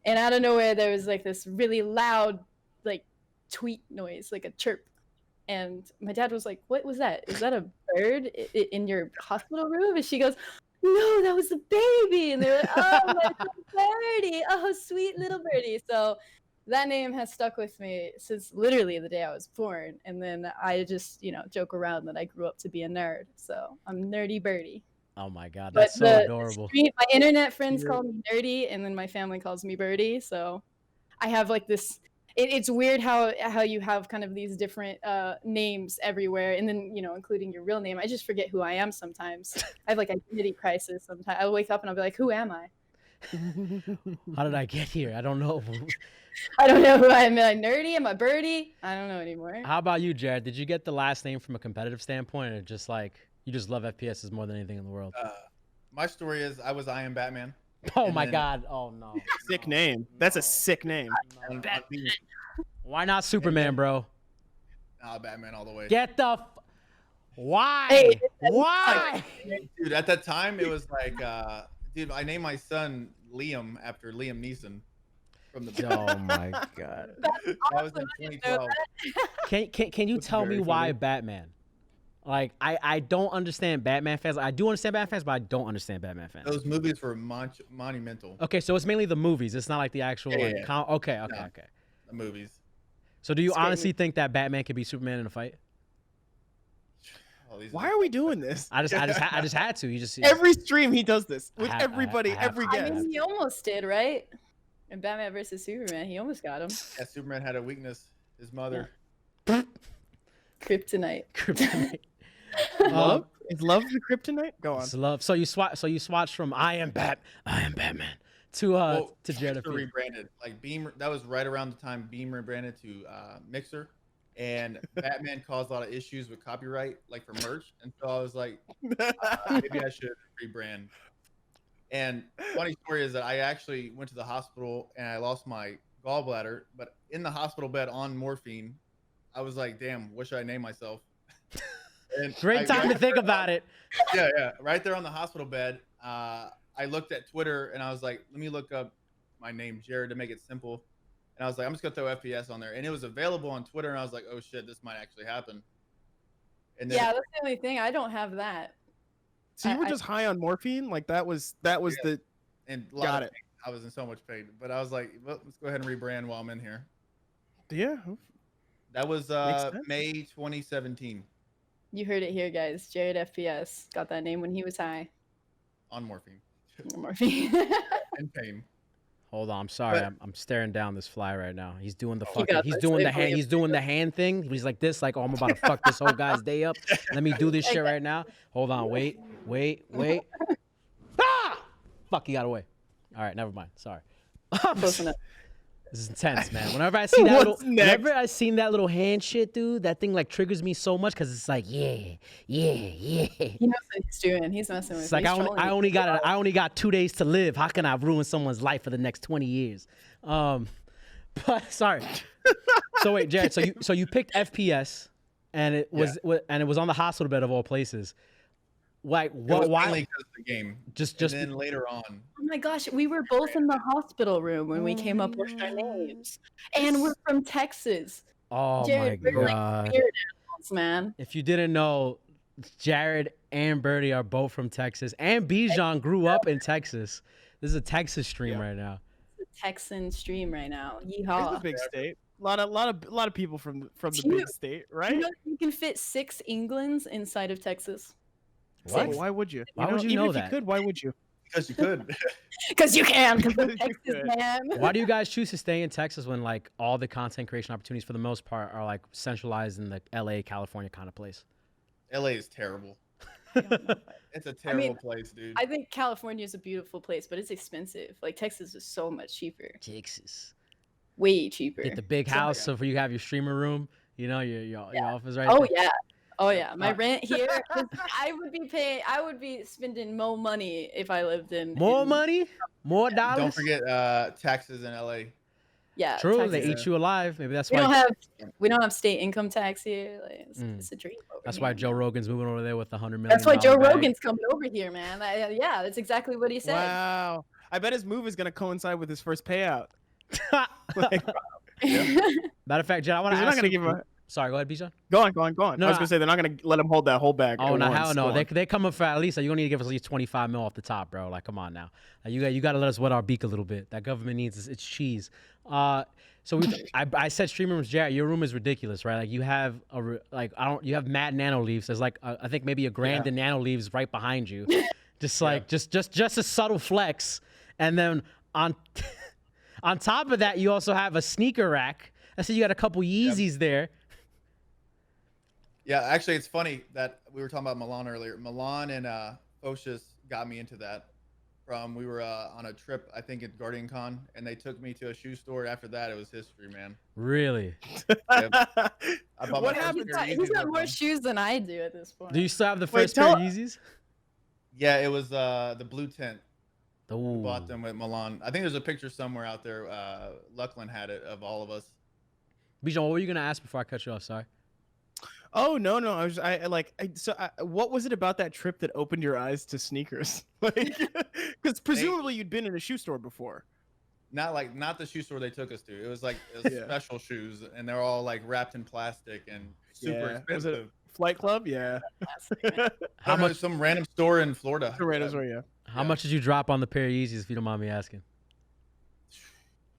And out of nowhere, there was like this really loud, like, tweet noise, like a chirp. And my dad was like, "What was that? Is that a bird in your hospital room?" And she goes, "No, that was the baby." And they were like, "Oh, my little birdie. Oh, sweet little birdie." So that name has stuck with me since literally the day I was born. And then I just, joke around that I grew up to be a nerd. So I'm Nerdybirdie. Oh my God, But that's so adorable. my internet friends call me Nerdy, and then my family calls me Birdie. So I have like this. It's weird how you have kind of these different names everywhere, and then including your real name. I just forget who I am sometimes. I have like identity crisis sometimes. I'll wake up and I'll be like, "Who am I?" How did I get here? I don't know. I don't know who I am. Am I Nerdy? Am I Birdie? I don't know anymore. How about you, Jared? Did you get the last name from a competitive standpoint, or just like you just love FPSs more than anything in the world? My story is I am Batman. Oh my God! Oh no! Sick name. That's a sick name. Why not Superman, bro? Batman all the way. Get the. Why? Hey, Why? Dude, at that time it was like, dude, I named my son Liam after Liam Neeson from the. Oh my God! That was in 2012. Can you tell me very why funny. Batman? Like I don't understand Batman fans. I do understand Batman fans, but I don't understand Batman fans. Those movies were monumental. Okay, so it's mainly the movies. It's not like the actual Yeah, like. yeah. Okay. The movies. So do you It's great honestly think that Batman could be Superman in a fight? Oh, these Why are we doing this? I just had to. You just Every stream he does this with I everybody, have every to. I guest. mean, he almost did, right? In Batman versus Superman, he almost got him. Yeah, Superman had a weakness. His mother. Kryptonite. Kryptonite. Love? Is love the kryptonite? Go on. It's love. So you swatched from I am Batman to Jaredfps. Rebranded. Like Beam. That was right around the time Beam rebranded to Mixer, and Batman caused a lot of issues with copyright, like for merch. And so I was like, maybe I should rebrand. And funny story is that I actually went to the hospital and I lost my gallbladder, but in the hospital bed on morphine, I was like, damn, what should I name myself? And Great time to think about it. Yeah. Right there on the hospital bed, I looked at Twitter and I was like, let me look up my name, Jared, to make it simple. And I was like, I'm just gonna throw FPS on there. And it was available on Twitter, and I was like, oh shit, this might actually happen. And then Yeah, that's the only thing. I don't have that. So you were just high on morphine? Like that was the and got it. I was in so much pain. But I was like, well, let's go ahead and rebrand while I'm in here. Yeah. That was sense. May 2017 You heard it here, guys. Jaredfps got that name when he was high. on morphine Morphine. and pain. Hold on, I'm sorry. But- I'm staring down this fly right now. He's doing the You fucking. got He's this. doing the Wait for hand. you. He's doing the hand thing. He's like this, like, oh, I'm about to fuck this whole guy's day up. Let me do this shit right now. Hold on, wait. Ah! Fuck, he got away. All right, never mind. Sorry. Close enough. This is intense, man. Whenever I see that What's little, next? whenever I seen that little hand shit, dude, that thing like triggers me so much because it's like, yeah. He knows what he's doing. He's messing with It's me. like I only got 2 days to live. How can I ruin someone's life for the next 20 years? But sorry. So wait, Jared. So you picked FPS, and it was on the hospital bed of all places. Like what? Why? Mainly because of the game. Just And then later on, Oh my gosh, we were both in the hospital room when we came up with our names. And we're from Texas. oh Jared, my we're like god! weird animals, man. If you didn't know, Jared and Birdie are both from Texas, and Bijan grew up in Texas. This is a Texas stream right now. It's a Texan stream right now. It's a Yeehaw. big state. A lot of people from the You- big state, right? You know you can fit 6 Englands inside of Texas. So What? why would you? Why would you even know if that? you could, why would you? because you could. Because you can, because we're Because you Texas, could. man. Why do you guys choose to stay in Texas when like all the content creation opportunities for the most part are like centralized in the LA, California kind of place? LA is terrible. It's a terrible place, dude. I think California is a beautiful place, but it's expensive. Like Texas is so much cheaper. Texas. Way cheaper. Get the big So- house so for you have your streamer room, you know, your office right Oh there. yeah. Oh yeah. My rent here, I would be spending more money if I lived in More in- money? More dollars? Don't forget taxes in LA. Yeah. True, taxes. they eat you alive. Maybe that's We don't why have state income tax here. Like, it's a dream. Over that's here, why man. Joe Rogan's moving over there with the $100 million. That's why Joe bag. Rogan's coming over here, man. Yeah, that's exactly what he said. Wow. I bet his move is gonna coincide with his first payout. Like, Matter of fact, Jen, I want to they're not ask gonna you. give him. Sorry, go ahead, Bijan. Go on. No, I was gonna say they're not gonna let him hold that whole bag. Oh at no, once. hell no! Go on. They coming for at least. You're gonna need to give us at least 25 mil off the top, bro. Like, come on now. You got to let us wet our beak a little bit. That government needs its cheese. So I said stream rooms, Jared. Your room is ridiculous, right? Like you have you have mad nano leaves. There's like I think maybe a grand in nano leaves right behind you. Just like just a subtle flex, and then on on top of that, you also have a sneaker rack. I said you got a couple Yeezys there. Yeah, actually, it's funny that we were talking about Milan earlier. Milan and Oshus got me into that. We were on a trip, I think, at Guardian Con, and they took me to a shoe store. After that, it was history, man. Really? I bought What my first happened? pair of He's Yeezys got with more them. shoes than I do at this point. Do you still have the Wait, first pair of tell- Yeezys? Yeah, it was the blue tint. Ooh. Bought them with Milan. I think there's a picture somewhere out there. Luckland had it of all of us. Bijan, what were you gonna ask before I cut you off? Sorry. Oh no! What was it about that trip that opened your eyes to sneakers? Like, because presumably you'd been in a shoe store before. Not the shoe store they took us to. It was Yeah. special shoes, and they're all like wrapped in plastic and super Yeah. expensive. Flight Club, yeah. How much? Some random store in Florida. Tornadoes were, yeah. How much did you drop on the pair of Yeezys, if you don't mind me asking?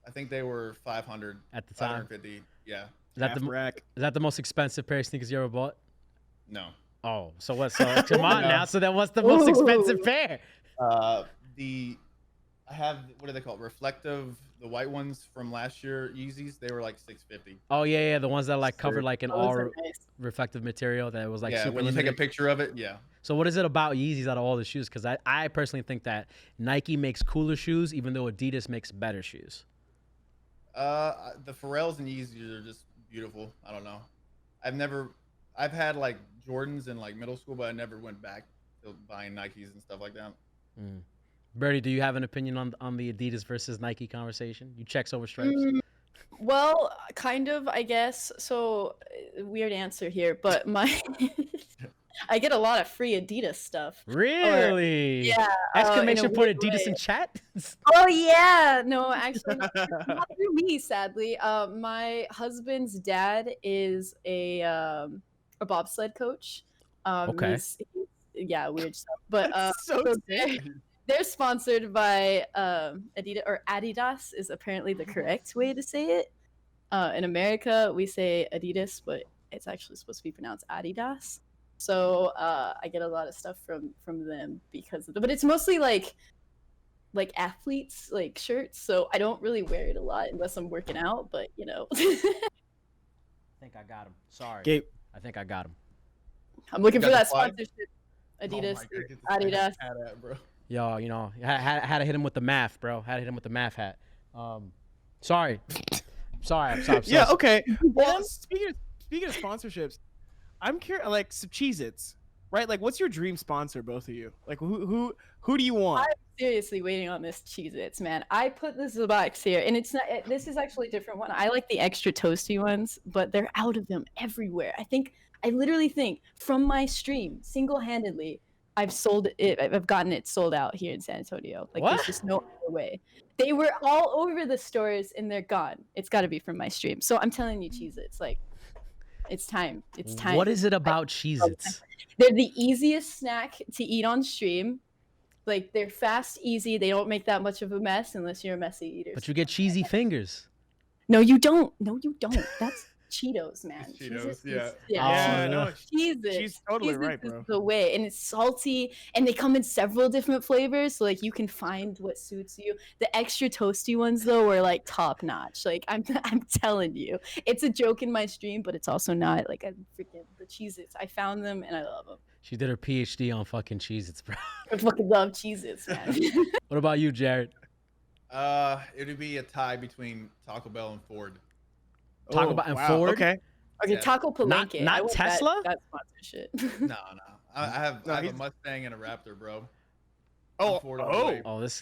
I think they were 500 At the time? 550. Yeah. Is that the most expensive pair of sneakers you ever bought? No. Oh, so what? So come on now. So then, what's the most expensive pair? I have, what do they call it? Reflective, the white ones from last year, Yeezys. They were like 650. Oh yeah, the ones that like covered Sure. like an Those all are nice. reflective material that was like Yeah, super when you take a limited. picture of it, yeah. So what is it about Yeezys out of all the shoes? Because I personally think that Nike makes cooler shoes, even though Adidas makes better shoes. The Pharrells and Yeezys are just beautiful. I don't know. I've had like Jordans in like middle school, but I never went back to buying Nikes and stuff like that. Birdie, do you have an opinion on the Adidas versus Nike conversation? You checks over stripes. Well, kind of, I guess. So, weird answer here, but I get a lot of free Adidas stuff. Really? Yeah. Exclamation in a point weird Adidas way. in chat? Oh yeah, no, actually, not through me, sadly. My husband's dad is a bobsled coach. Okay. Yeah, weird stuff. But So so sick. they're sponsored by Adidas, or Adidas is apparently the correct way to say it. In America, we say Adidas, but it's actually supposed to be pronounced Adidas. So I get a lot of stuff from them because of but it's mostly like athletes like shirts. So I don't really wear it a lot unless I'm working out. But you know, I think I got him. Sorry. Gabe. I think I got him. I'm looking You for got that the flag? sponsorship. Oh my Adidas, God, get this Adidas. hat at, bro. Yo, you know, had to hit him with the math, bro. Had to hit him with the math hat. Sorry. I'm sorry. Yeah, okay. Well, speaking of sponsorships, I'm curious, like, some Cheez-Its, right? Like, what's your dream sponsor, both of you? Like, who do you want? I'm seriously waiting on this Cheez-Its, man. I put this in the box here, and it's not. This is actually a different one. I like the extra toasty ones, but they're out of them everywhere. I literally think from my stream, single-handedly, I've sold it. I've gotten it sold out here in San Antonio. Like, What? there's just no other way. They were all over the stores, and they're gone. It's got to be from my stream. So I'm telling you, Cheez-Its, like, it's time. It's time. What is it about Cheez-Its? They're the easiest snack to eat on stream. Like, they're fast, easy. They don't make that much of a mess unless you're a messy eater. But you get cheesy fingers. No, you don't. No, you don't. That's Cheetos, man. It's Cheetos, Cheez-Its yeah. is- Yeah, Oh, no, Cheez-Its. she's totally Cheez-Its right, is bro. the way, and it's salty, and they come in several different flavors, so like you can find what suits you. The extra toasty ones though are like top notch. Like I'm telling you, it's a joke in my stream, but it's also not. Like I freaking the Cheez-Its. I found them and I love them. She did her PhD on fucking Cheez-Its, bro. I fucking love Cheez-Its, man. What about you, Jared? It would be a tie between Taco Bell and Ford. Taco Bell and Ford? Okay. Okay, Yeah. Taco Palenque. not I want Tesla? That sponsorship. No. I have a he's- Mustang and a Raptor, bro. Oh, Ford all the way. Oh, this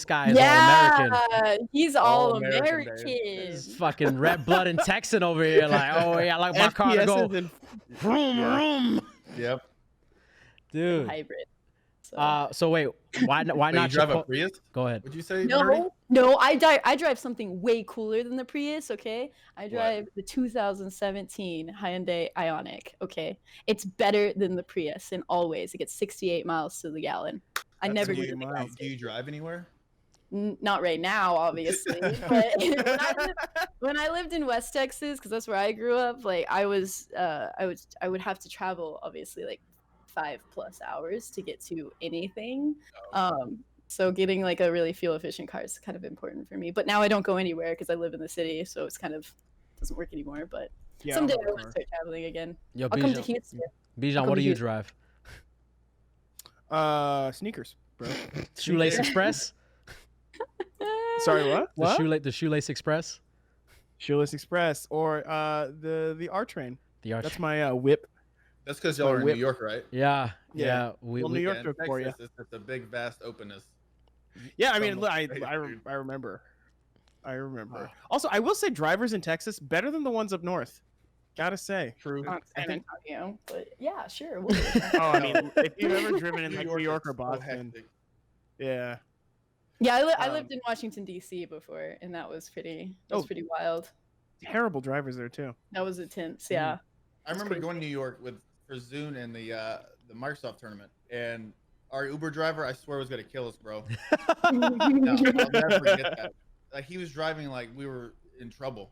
guy is all American. yeah, he's all All American, American. This is fucking red blood and Texan over here. Like, oh yeah, I like my car to go FPSs and vroom vroom. Yep. Dude. Hybrid. So. So wait, why Wait, not you drive a Chipotle? Prius? Go ahead. Would you say? Nerdy? No, I drive something way cooler than the Prius, okay? I drive the 2017 Hyundai Ioniq, okay? It's better than the Prius in all ways. It gets 68 miles to the gallon. I That's never a get good in the amount. gas Do you drive anywhere? not right now, obviously. But when I lived in West Texas, because that's where I grew up, like I would have to travel obviously like 5+ hours to get to anything. So getting like a really fuel efficient car is kind of important for me. But now I don't go anywhere because I live in the city, so it's kind of doesn't work anymore. But yeah, someday I I'll want to car. start traveling again. Yo, I'll come to Houston. Bijan, come what to do you Houston. drive? Sneakers, bro. Shoelace Express? Sorry, what? The Shoelace Express? Shoeless Express or the R train. The arch. That's my whip. That's because y'all are in whip. New York, right? Yeah. Yeah. We, Well, we New York in took for you. Texas, it's a big, vast openness. Yeah, I mean, Almost I crazy, dude. remember. Also, I will say drivers in Texas better than the ones up north. Gotta say. True. Not I San think- Antonio, but yeah, sure. We'll do it. Oh, I mean, if you've ever driven in like New York is or so Boston, hectic. yeah. Yeah, I Um, lived in Washington D.C. before, and that was pretty Oh. wild. Terrible drivers there too. That was intense. Yeah. I remember going to New York with for Zune in the Microsoft tournament, and our Uber driver, I swear, was gonna kill us, bro. No, I'll never forget that. Like he was driving like we were in trouble.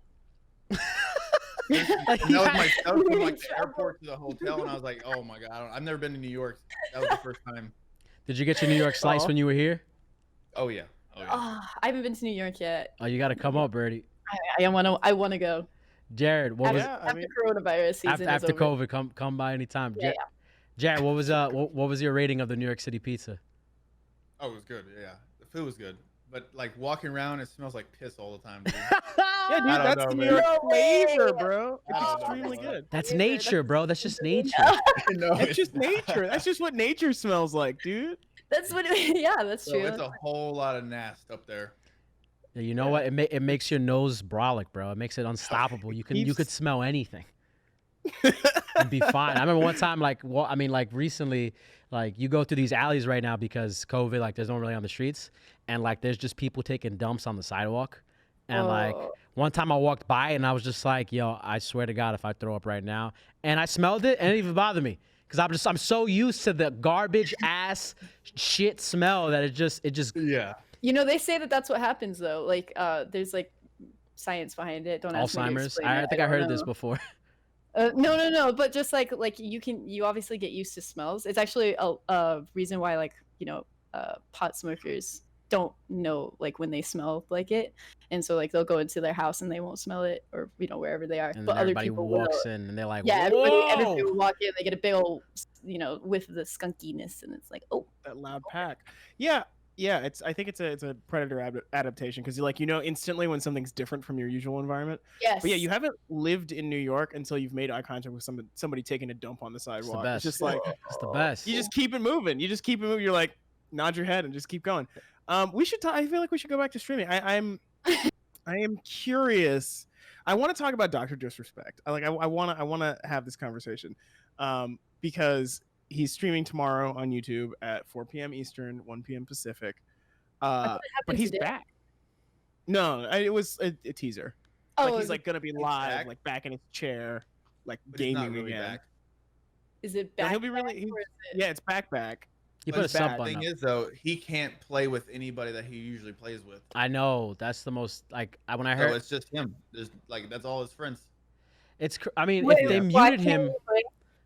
That was myself from like the airport to the hotel, and I was like, "Oh my god, I've never been to New York. That was the first time." Did you get your New York slice when you were here? Oh yeah. I haven't been to New York yet. Oh, you got to come up, Birdie. I want to go. Jared, what was after coronavirus season after is over. COVID? Come by anytime. Yeah, Jared, what was your rating of the New York City pizza? Oh, it was good. Yeah, the food was good, but like walking around, it smells like piss all the time, dude. Yeah, dude, that's the New York flavor, bro. It's extremely good. That's nature, bro. That's just nature. No, It's just nature. That's just what nature smells like, dude. That's what. Yeah, that's So true. it's a whole lot of nast up there. Yeah, you know what? It makes your nose brolic, bro. It makes it unstoppable. You could smell anything and be fine. I remember one time, like, recently, like you go through these alleys right now because COVID, like, there's no one really on the streets, and like there's just people taking dumps on the sidewalk, and like one time I walked by and I was just like, yo, I swear to God, if I throw up right now, and I smelled it and it didn't even bother me. Because I'm so used to the garbage ass shit smell that it just Yeah. You know, they say that that's what happens though. Like, there's like science behind it. Don't ask me to Alzheimer's. explain I it. think I don't heard know. this before. No. But just like you obviously get used to smells. It's actually a reason why pot smokers don't know like when they smell like it, and so like they'll go into their house and they won't smell it, or where they are. And but then other everybody people walks will. in and they're like, Yeah, whoa! everybody will walk in. They get a big old whiff of the skunkiness, and it's like, oh, That loud pack. Yeah. I think it's a predator adaptation because instantly when something's different from your usual environment. yes. But yeah, you haven't lived in New York until you've made eye contact with somebody taking a dump on the sidewalk. best. It's just like It's the best. you just keep it moving. You're like, nod your head and just keep going. We should talk. I feel like we should go back to streaming. I am curious. I want to talk about Dr. Disrespect. I want to have this conversation because he's streaming tomorrow on YouTube at 4 p.m. Eastern, 1 p.m. Pacific. But he's today. back. No, it was a teaser. Oh, Like he's like gonna be live, back? like back in his chair, like But he's gaming not really again. back. is it Yeah, back? he'll be really. or is it- Yeah, it's back. He But put a it's bad. sub The on thing though. is, though, he can't play with anybody that he usually plays with. I know. That's the most like when I So heard it's just him. There's like that's all his friends. I mean, Wait, if they why muted can't him, we play?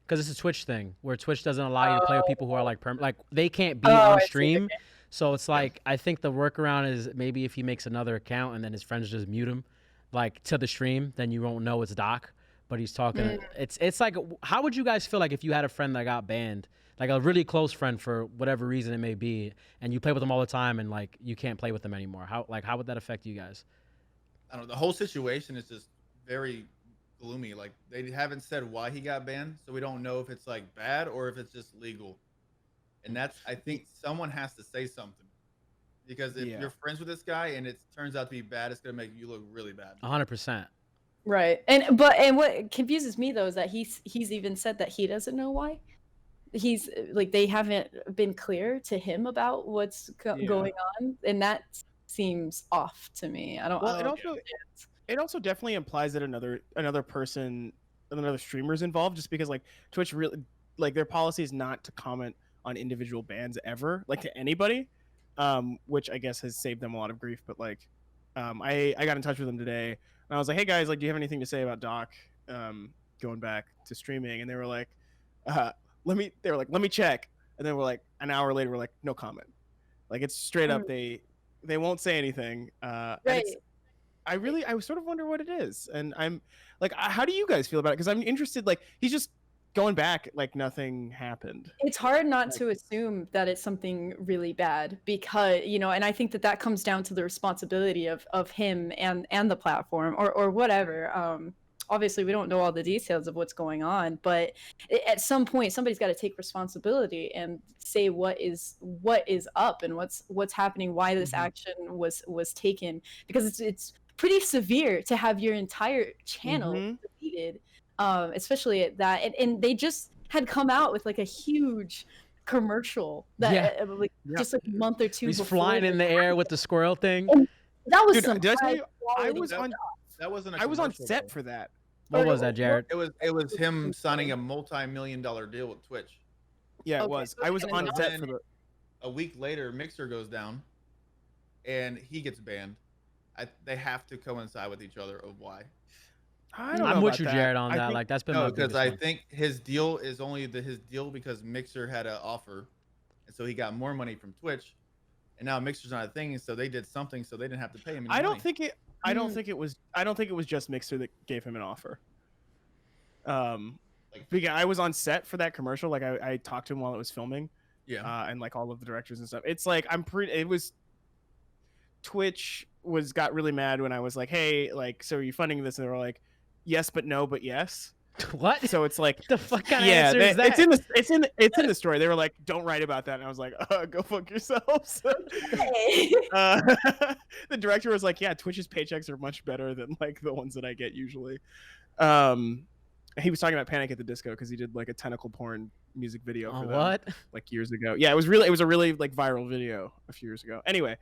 because it's a Twitch thing where Twitch doesn't allow you to play with people who are like like they can't be Oh, on I see, stream. okay. So it's like I think the workaround is maybe if he makes another account and then his friends just mute him, like to the stream, then you won't know it's Doc. But he's talking. It's like, how would you guys feel like if you had a friend that got banned, like a really close friend for whatever reason it may be, and you play with them all the time and like you can't play with them anymore? How would that affect you guys? I don't know. The whole situation is just very gloomy. Like they haven't said why he got banned, so we don't know if it's like bad or if it's just legal. And I think someone has to say something, because if you're friends with this guy and it turns out to be bad, it's gonna make you look really bad. 100%. Right. And what confuses me though is that he's even said that he doesn't know why. He's like, they haven't been clear to him about what's going on, and that seems off to me. I don't. Well, I don't it also definitely implies that another streamer's involved, just because like Twitch really, like, their policy is not to comment on individual bans ever, like to anybody, which I guess has saved them a lot of grief. But like, I got in touch with them today and I was like, hey guys, like, do you have anything to say about Doc going back to streaming? And they were like, let me check. And then we're like, an hour later, we're like, no comment. Like, it's straight up, they won't say anything. And I sort of wonder what it is. And I'm like, how do you guys feel about it? Because I'm interested. Like, he's just going back like nothing happened. It's hard not to assume that it's something really bad, because and I think that comes down to the responsibility of him and the platform or whatever. Obviously we don't know all the details of what's going on, but at some point somebody's got to take responsibility and say what is up and what's happening, why this action was taken, because it's pretty severe to have your entire channel deleted, especially at that, and they just had come out with like a huge commercial that just like a month or two He's before flying in the air with the squirrel thing. and that was Dude, some did I tell high you, I quality was stuff. on That wasn't. I was on set for that. What was that, Jared? It was him signing a multi-million-dollar deal with Twitch. Yeah, it Okay, was. so I was it's on not- set for the. A week later, Mixer goes down, and he gets banned. They have to coincide with each other of why. I don't know I'm with about you, that. Jared, on I that. think- Like that's been No, my because biggest I one. think his deal is only his deal because Mixer had an offer, and so he got more money from Twitch, and now Mixer's not a thing, and so they did something, so they didn't have to pay him any I don't money. think it. I don't think it was. I don't think it was just Mixer that gave him an offer. Because I was on set for that commercial. Like I talked to him while it was filming. Yeah. And like all of the directors and stuff. It's like it was. Twitch got really mad when I was like, hey, like, so are you funding this? And they were like, yes, but no, but yes. What? So it's like, the fuck kind of yeah, answer is that? it's in the story. They were like, don't write about that, and I was like, go fuck yourselves. Okay. The director was like, yeah, Twitch's paychecks are much better than like the ones that I get usually. He was talking about Panic at the Disco because he did like a tentacle porn music video for them, What? like years ago. Yeah, it was a really like viral video a few years ago. Anyway.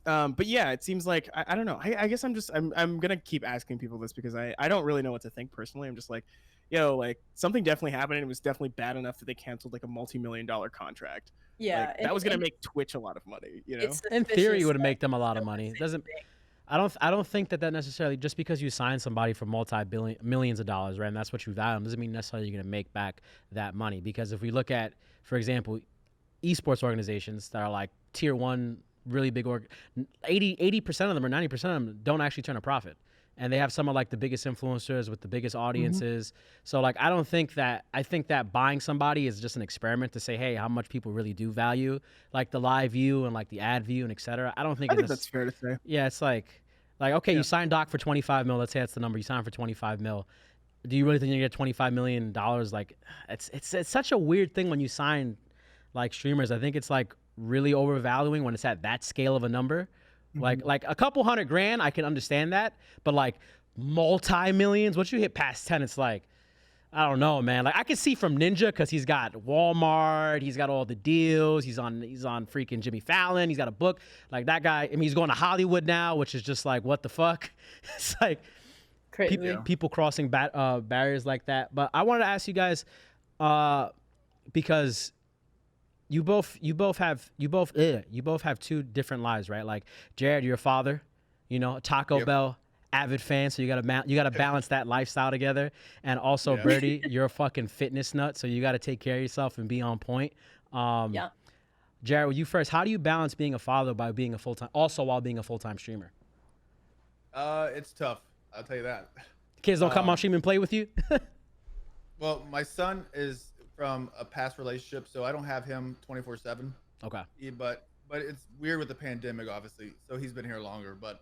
But yeah, it seems like I don't know. I guess I'm gonna keep asking people this because I don't really know what to think personally. I'm just like, yo, like something definitely happened. And it was definitely bad enough that they canceled like a multi-million-dollar contract. Yeah, Like, that was gonna make Twitch a lot of money. You know, it's In theory, suspicious it would that make them a lot of it's money. the It doesn't. same thing. I don't think that necessarily just because you sign somebody for millions of dollars, right? And that's what you value them, doesn't mean necessarily you're gonna make back that money. Because if we look at, for example, esports organizations that are like tier one, really big 80% of them or 90% of them don't actually turn a profit, and they have some of like the biggest influencers with the biggest audiences. So like I think that buying somebody is just an experiment to say, hey, how much people really do value like the live view and like the ad view and etc. I think that's fair to say. Yeah, it's like okay, Yeah. you signed Doc for 25 mil. Let's say that's the number. You signed for 25 mil. Do you really think you're gonna get $25 million? Like it's such a weird thing when you sign like streamers. I think it's like really overvaluing when it's at that scale of a number. Like a couple $100,000, I can understand that, but like multi-millions, once you hit past 10, it's like, I don't know, man. Like I can see from Ninja because he's got Walmart, he's got all the deals, he's on freaking Jimmy Fallon, he's got a book. Like that guy, I mean, he's going to Hollywood now, which is just like, what the fuck? It's like Crazy. people crossing barriers like that. But I wanted to ask you guys, because you both have two different lives, right? Like Jared, you're a father, you know, Taco Bell avid fan, so you gotta balance that lifestyle together. And also, Birdie, you're a fucking fitness nut, so you gotta take care of yourself and be on point. Yeah. Jared, well, you first. How do you balance being a father while being a full-time streamer? It's tough. I'll tell you that. Kids don't come on stream and play with you. Well, my son is from a past relationship, so I don't have him 24/7. Okay. But it's weird with the pandemic, obviously. So he's been here longer. But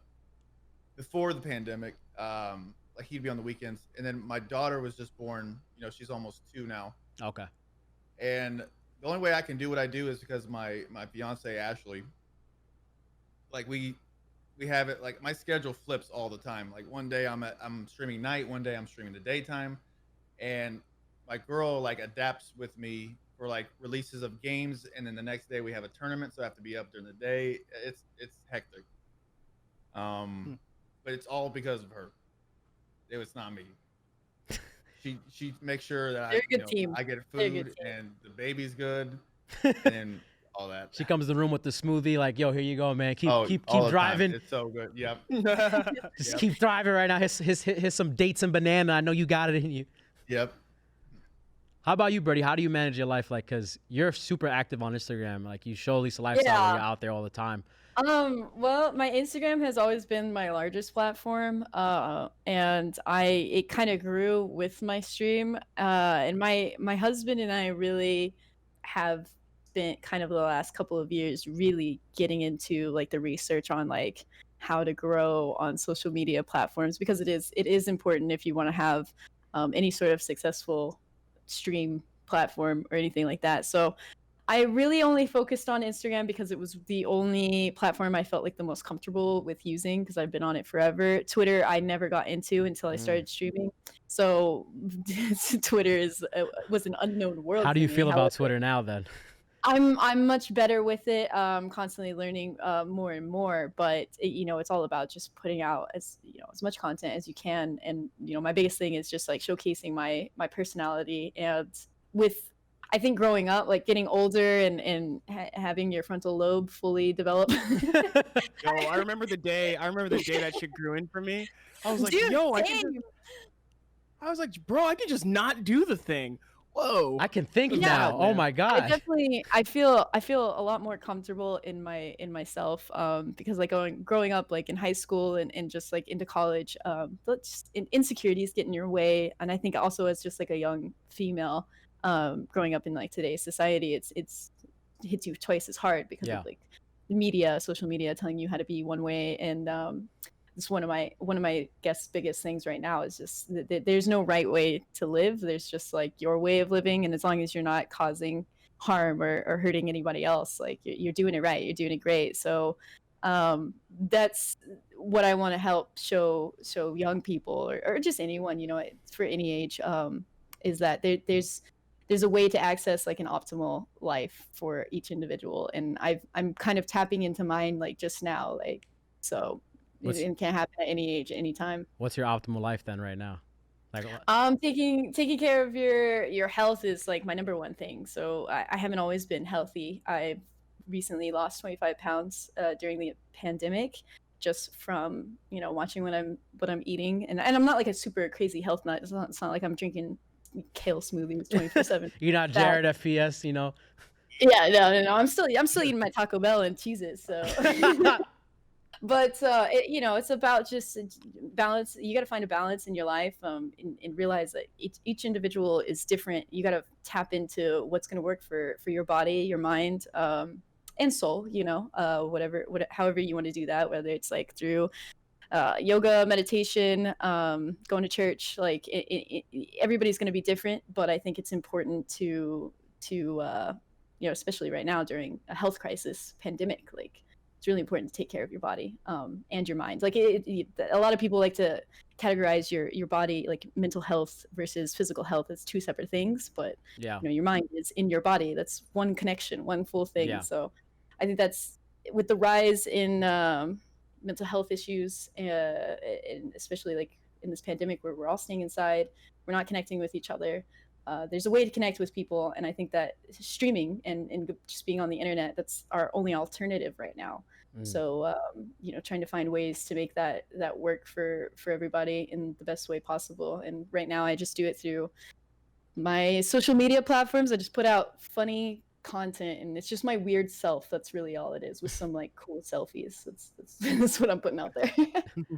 before the pandemic, like he'd be on the weekends, and then my daughter was just born. You know, she's almost 2 now. Okay. And the only way I can do what I do is because my fiance Ashley. Like we have it, like my schedule flips all the time. Like one day I'm streaming night, one day I'm streaming the daytime, and my girl like adapts with me for like releases of games, and then the next day we have a tournament, so I have to be up during the day. It's hectic. But it's all because of her. It's not me. She makes sure that They're a good team. I get They're a good food team. and the baby's good and all that. She comes to the room with the smoothie, like, yo, here you go, man. Keep all the time. driving. It's so good. Yep. Just keep driving right now. Here's some dates and banana. I know you got it in you. Yep. How about you, Birdie? How do you manage your life? Like, because you're super active on Instagram. Like, you show Lisa lifestyle. Yeah. You're out there all the time. Well, my Instagram has always been my largest platform, and it kind of grew with my stream. And my husband and I really have spent kind of the last couple of years really getting into like the research on like how to grow on social media platforms, because it is important if you want to have any sort of successful stream platform or anything like that. So I really only focused on Instagram because it was the only platform I felt like the most comfortable with using, because I've been on it forever. Twitter, I never got into until I started streaming. So Twitter was an unknown world. How do you to me. feel about However, Twitter now, then? I'm much better with it. Constantly learning more and more, but it's all about just putting out as much content as you can. And my biggest thing is just like showcasing my personality. And with I think growing up, like getting older and having your frontal lobe fully develop. Yo, I remember the day that shit grew in for me. I was like, Dude, yo, same. I was like, bro, I could just not do the thing. Whoa. I can think Yeah, now. Oh man. my god. I feel a lot more comfortable in myself because like growing up like in high school and just like into college, insecurities get in your way. And I think also as just like a young female growing up in like today's society, it's hits you twice as hard because of like social media telling you how to be one way. And it's one of my biggest things right now is just that there's no right way to live. There's just like your way of living, and as long as you're not causing harm or hurting anybody else, like you're doing it right, you're doing it great. So that's what I want to help show young people or just anyone, for any age, is that there's a way to access like an optimal life for each individual. And I'm kind of tapping into mine like just now, like so. It can happen at any age, any time. What's your optimal life then right now? Like taking care of your health is like my number one thing. So I haven't always been healthy. I've recently lost 25 pounds during the pandemic, just from watching what I'm eating. And I'm not like a super crazy health nut. It's not like I'm drinking kale smoothies 24/7. You're not Jaredfps, Yeah, no. I'm still eating my Taco Bell and cheeses. So. But it's about just balance. You got to find a balance in your life, and realize that each individual is different. You got to tap into what's going to work for your body, your mind, and soul. However you want to do that, whether it's like through yoga, meditation, going to church. Like everybody's going to be different, but I think it's important to especially right now during a health crisis, pandemic, like. It's really important to take care of your body and your mind. Like a lot of people like to categorize your body, like mental health versus physical health, as two separate things. But your mind is in your body. That's one connection, one full thing. Yeah. So I think that's with the rise in mental health issues, and especially like in this pandemic where we're all staying inside, we're not connecting with each other. There's a way to connect with people, and I think that streaming and just being on the internet, that's our only alternative right now. So trying to find ways to make that work for everybody in the best way possible. And right now I just do it through my social media platforms. I just put out funny content, and it's just my weird self. That's really all it is, with some like cool selfies. That's what I'm putting out there.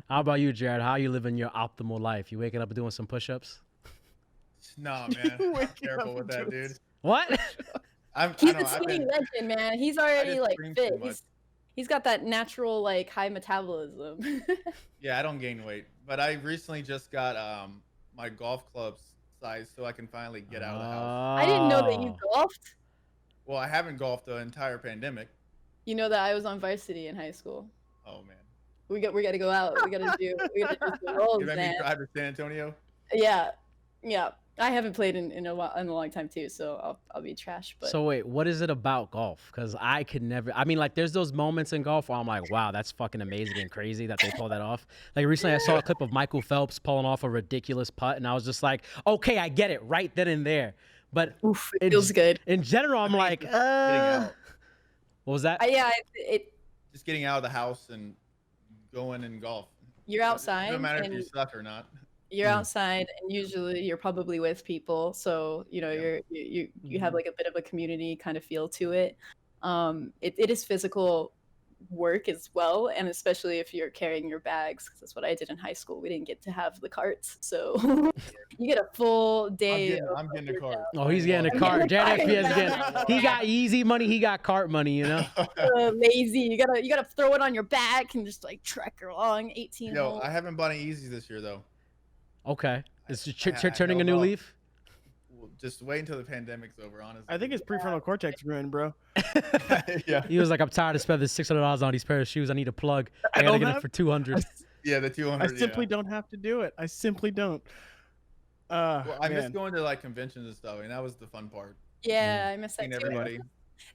How about you, Jared? How are you living your optimal life? You waking up and doing some push-ups? Nah, man. I'm careful with that, dude. What? He's a skinny legend, man. He's already like fit. He's got that natural like high metabolism. Yeah, I don't gain weight, but I recently just got my golf clubs size so I can finally get out of the house. I didn't know that you golfed. Well, I haven't golfed the entire pandemic. You know that I was on varsity in high school. Oh man. We got to go out. We got to do some rolls, you let man. me drive to San Antonio? Yeah. I haven't played in a long time too, so I'll be trash. But so wait, what is it about golf? Because I could never. I mean, like, there's those moments in golf where I'm like, wow, that's fucking amazing and crazy that they pull that off. Like recently, I saw a clip of Michael Phelps pulling off a ridiculous putt, and I was just like, okay, I get it right then and there. But it feels good. In general, I'm like, what was that? Just getting out of the house and going and golf. You're outside. No matter if you suck or not. You're outside, and usually you're probably with people, so you have like a bit of a community kind of feel to it. It is physical work as well, and especially if you're carrying your bags, because that's what I did in high school. We didn't get to have the carts, so you get a full day. I'm getting a cart. Oh, he's getting a cart. He got easy money. He got cart money. Lazy. You gotta throw it on your back and just like trek along 18. Yo, I haven't bought any Yeezys this year though. Okay. Is turning a new leaf? Well, just wait until the pandemic's over, honestly. I think his prefrontal cortex ruined, bro. Yeah. He was like, I'm tired of spending $600 on these pair of shoes. I need a plug. I gotta get it for $200. Yeah, the 200. I simply don't have to do it. I simply don't. Well, I miss going to like conventions and stuff, and that was the fun part. Yeah, I miss that too. Everybody.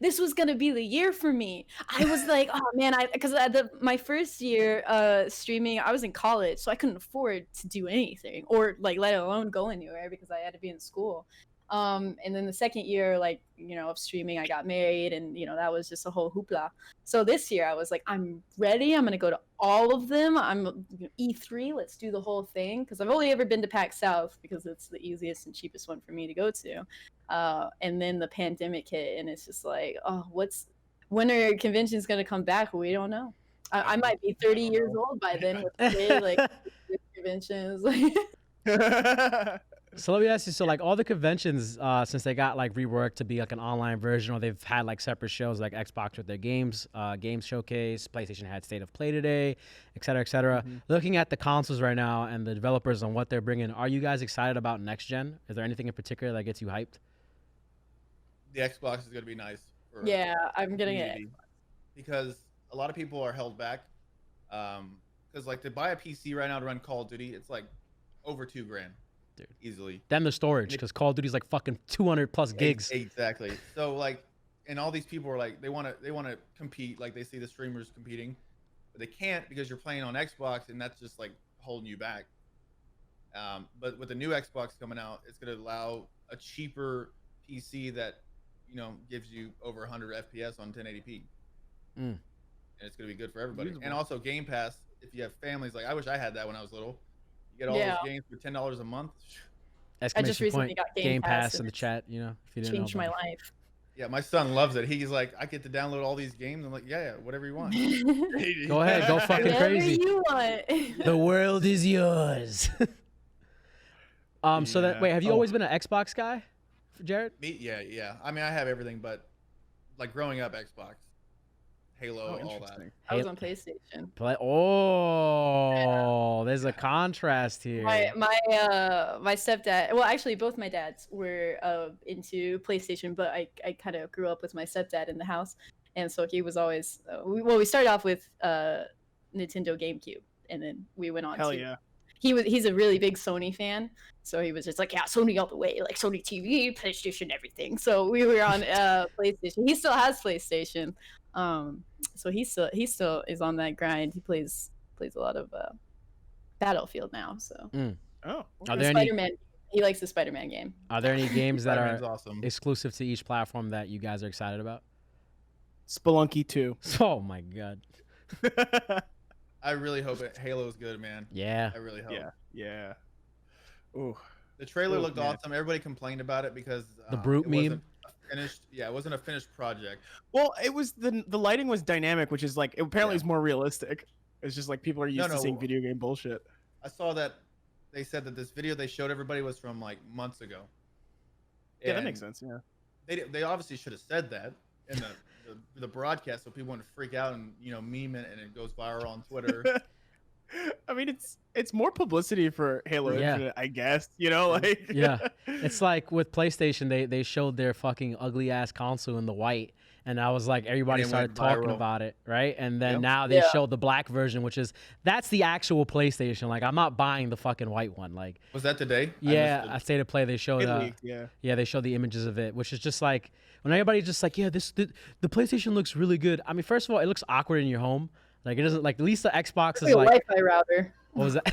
this was gonna be the year for me. I was like, oh man, because my first year streaming, I was in college, so I couldn't afford to do anything or like let alone go anywhere because I had to be in school. And then the second year, like, of streaming, I got married, and that was just a whole hoopla. So this year I was like, I'm ready. I'm gonna go to all of them. I'm E3. Let's do the whole thing, because I've only ever been to PAX South because it's the easiest and cheapest one for me to go to. And then the pandemic hit, and it's just like, oh, when are conventions gonna come back? We don't know. I might be 30 years old by then with kids, like conventions. So let me ask you, so like all the conventions, since they got like reworked to be like an online version, or they've had like separate shows like Xbox with their games showcase, PlayStation had State of Play today, et cetera, et cetera. Looking at the consoles right now and the developers and what they're bringing, are you guys excited about next gen? Is there anything in particular that gets you hyped? The Xbox is going to be nice. Yeah, I'm getting it. Because a lot of people are held back. Because like to buy a PC right now to run Call of Duty, it's like over $2,000. Dude, easily. Then the storage, because Call of Duty's like fucking 200 plus gigs. Exactly. So like, and all these people are like, they want to compete. Like they see the streamers competing, but they can't because you're playing on Xbox, and that's just like holding you back. But with the new Xbox coming out, it's going to allow a cheaper PC that gives you over 100 FPS on 1080p, and it's going to be good for everybody. And also Game Pass, if you have families, like I wish I had that when I was little. You get all those games for $10 a month. I just recently got Game Pass in the chat. If you didn't changed my life. Yeah, my son loves it. He's like, I get to download all these games. I'm like, yeah, whatever you want. Go ahead, go fucking crazy. Whatever you want. The world is yours. So that have you always been an Xbox guy, Jared? Me, yeah. I mean, I have everything, but like growing up, Xbox, Halo, all that. I was on PlayStation. There's a contrast here. My stepdad. Well, actually, both my dads were into PlayStation, but I kind of grew up with my stepdad in the house, and so he was always. We started off with Nintendo GameCube, and then we went on. He's a really big Sony fan, so he was just like, yeah, Sony all the way, like Sony TV, PlayStation, everything. So we were on PlayStation. He still has PlayStation. So he still is on that grind. He plays a lot of Battlefield now. So are there Spider-Man? He likes the Spider-Man game. Are there any games that are awesome. exclusive to each platform that you guys are excited about? Spelunky 2. Oh my god. I really hope Halo is good, man. Yeah. I really hope. Yeah. Ooh. The trailer looked awesome. Everybody complained about it because the brute meme. It wasn't a finished project. Well, it was the lighting was dynamic, which is like apparently is more realistic. It's just like people are used to seeing video game bullshit. I saw that they said that this video they showed everybody was from like months ago. Yeah, that makes sense. Yeah. They obviously should have said that in the broadcast so people wouldn't freak out and meme it and it goes viral on Twitter. I mean, it's more publicity for Halo Infinite, I guess. Like it's like with PlayStation, they showed their fucking ugly ass console in the white, and I was like, everybody started talking about it, right? And then now they showed the black version, that's the actual PlayStation. Like, I'm not buying the fucking white one. Like, was that today? Yeah, at State of Play they showed. They showed the images of it, which is just like when everybody's just like, the PlayStation looks really good. I mean, first of all, it looks awkward in your home. Like, it doesn't, like, at least the Xbox is like a Wi-Fi router. What was that?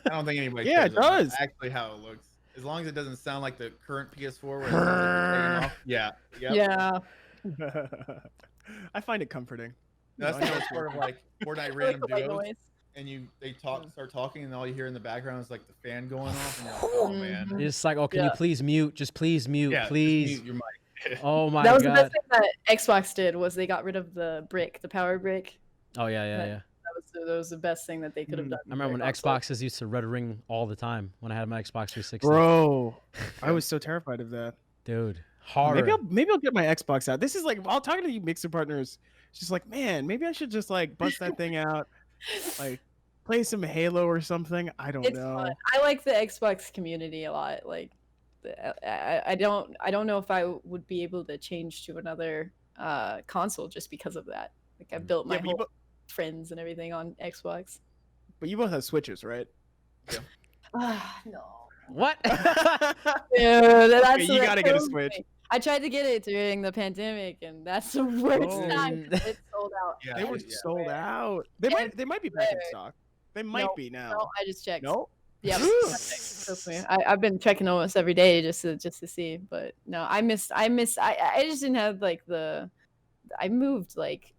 I don't think anybody it does. Actually how it looks. As long as it doesn't sound like the current PS4 where it's off. Yeah. I find it comforting. That's part of like Fortnite random duos. And they start talking, and all you hear in the background is like the fan going off, and you're like, oh man. It's just like, oh, can you please mute? Just please mute, please. Just mute your mic. Oh my god. That was the best thing that Xbox did, was they got rid of the power brick. Oh yeah. That was the best thing that they could have done. I remember when Xboxes used to red ring all the time when I had my Xbox 360. Bro, I was so terrified of that. Dude, hard. Maybe I'll get my Xbox out. This is like, while talking to you mixer partners, it's just like, man, maybe I should just like bust that thing out, like play some Halo or something. I don't know. Fun. I like the Xbox community a lot. Like, I don't know if I would be able to change to another console just because of that. Like, I built my whole friends and everything on Xbox. But you both have Switches, right? No. What? Dude, You gotta get a Switch. I tried to get it during the pandemic, and that's the worst Oh. time 'cause it's sold out. Yeah, They were yeah. sold out. They might be back in stock. They might be now. No, I just checked. No. Yeah, trust me. I've been checking almost every day just to see, but no, I just didn't have like I moved like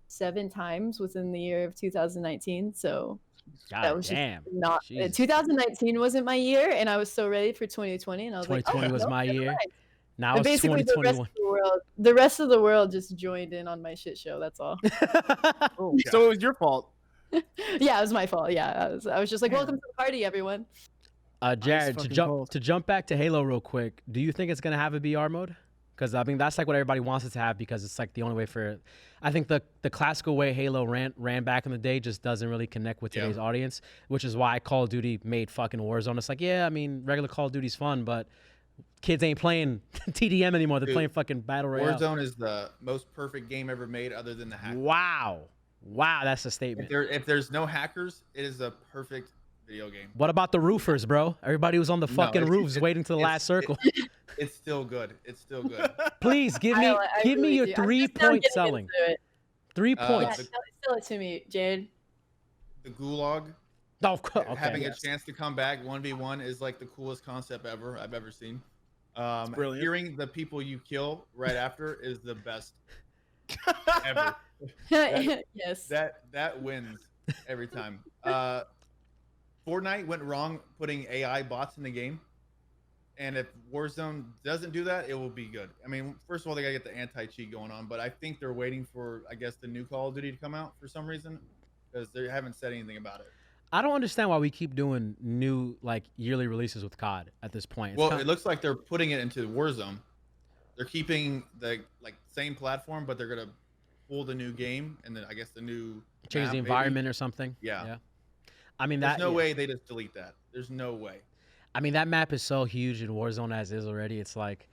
7 times within the year of 2019, so that God was damn. just not. Jesus. 2019 wasn't my year, and I was so ready for 2020, and I was like, 2020 was no, my never year. mind. Now But it's basically, 2021. the rest of the world just joined in on my shit show. That's all. Oh, so it was your fault. Yeah, it was my fault. Yeah, I was just like, Damn. welcome to the party, everyone. Jared, fucking to cold. jump back to Halo real quick, do you think it's gonna have a BR mode? Because I mean that's like what everybody wants it to have because it's like the only way for. I think the classical way Halo ran back in the day just doesn't really connect with today's audience, which is why Call of Duty made fucking Warzone. It's like, yeah, I mean regular Call of Duty's fun, but kids ain't playing TDM anymore. They're playing fucking Battle Royale. Warzone is the most perfect game ever made, other than the hackers. Wow, that's a statement. If there's no hackers, it is a perfect video game. What about the roofers, bro? Everybody was on the fucking roofs waiting to the last it's- circle. It's still good. It's still good. Please give me I really your do. I'm 3 just now point getting selling. into it. 3 Yeah, points. sell it to me, Jared. The Gulag, Oh, okay. having a chance to come back 1v1 is like the coolest concept I've ever seen. brilliant. Hearing the people you kill right after is the best ever. Yes. That wins every time. Fortnite went wrong putting AI bots in the game, and if Warzone doesn't do that, it will be good. I mean, first of all, they gotta get the anti-cheat going on, but I think they're waiting for, I guess, the new Call of Duty to come out for some reason, because they haven't said anything about it. I don't understand why we keep doing new like yearly releases with COD at this point. It's It looks like they're putting it into Warzone. They're keeping the same platform, but they're gonna pull the new game and then I guess the new change map, the maybe. environment or something. Yeah. I mean There's that. no way they just delete that. There's no way. I mean that map is so huge in Warzone as is already. It's like.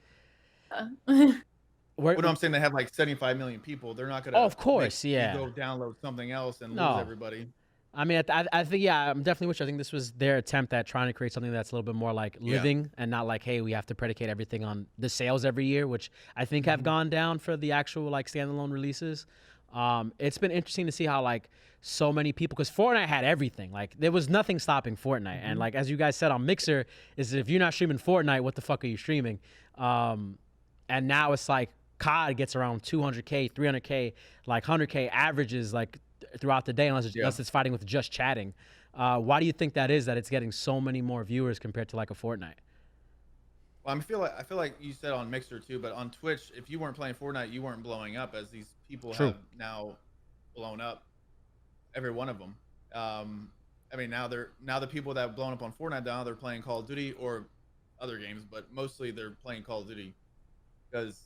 What I'm saying, they have like 75 million people. They're not gonna. Oh, of course, make you yeah. Go download something else and No. lose everybody. I mean, I think, yeah, I'm definitely with you. I think this was their attempt at trying to create something that's a little bit more like living and not like, hey, we have to predicate everything on the sales every year, which I think have gone down for the actual like standalone releases. It's been interesting to see how like so many people, because Fortnite had everything. Like there was nothing stopping Fortnite. And like, as you guys said on Mixer, is if you're not streaming Fortnite, what the fuck are you streaming? And now it's like COD gets around 200K, 300K, like 100K averages like throughout the day, unless it's fighting with just chatting. Why do you think that is, that it's getting so many more viewers compared to like a Fortnite? Well, I feel like you said on Mixer too, but on Twitch, if you weren't playing Fortnite, you weren't blowing up, as these people have now blown up. Every one of them. I mean, now the people that have blown up on Fortnite now they're playing Call of Duty or other games, but mostly they're playing Call of Duty because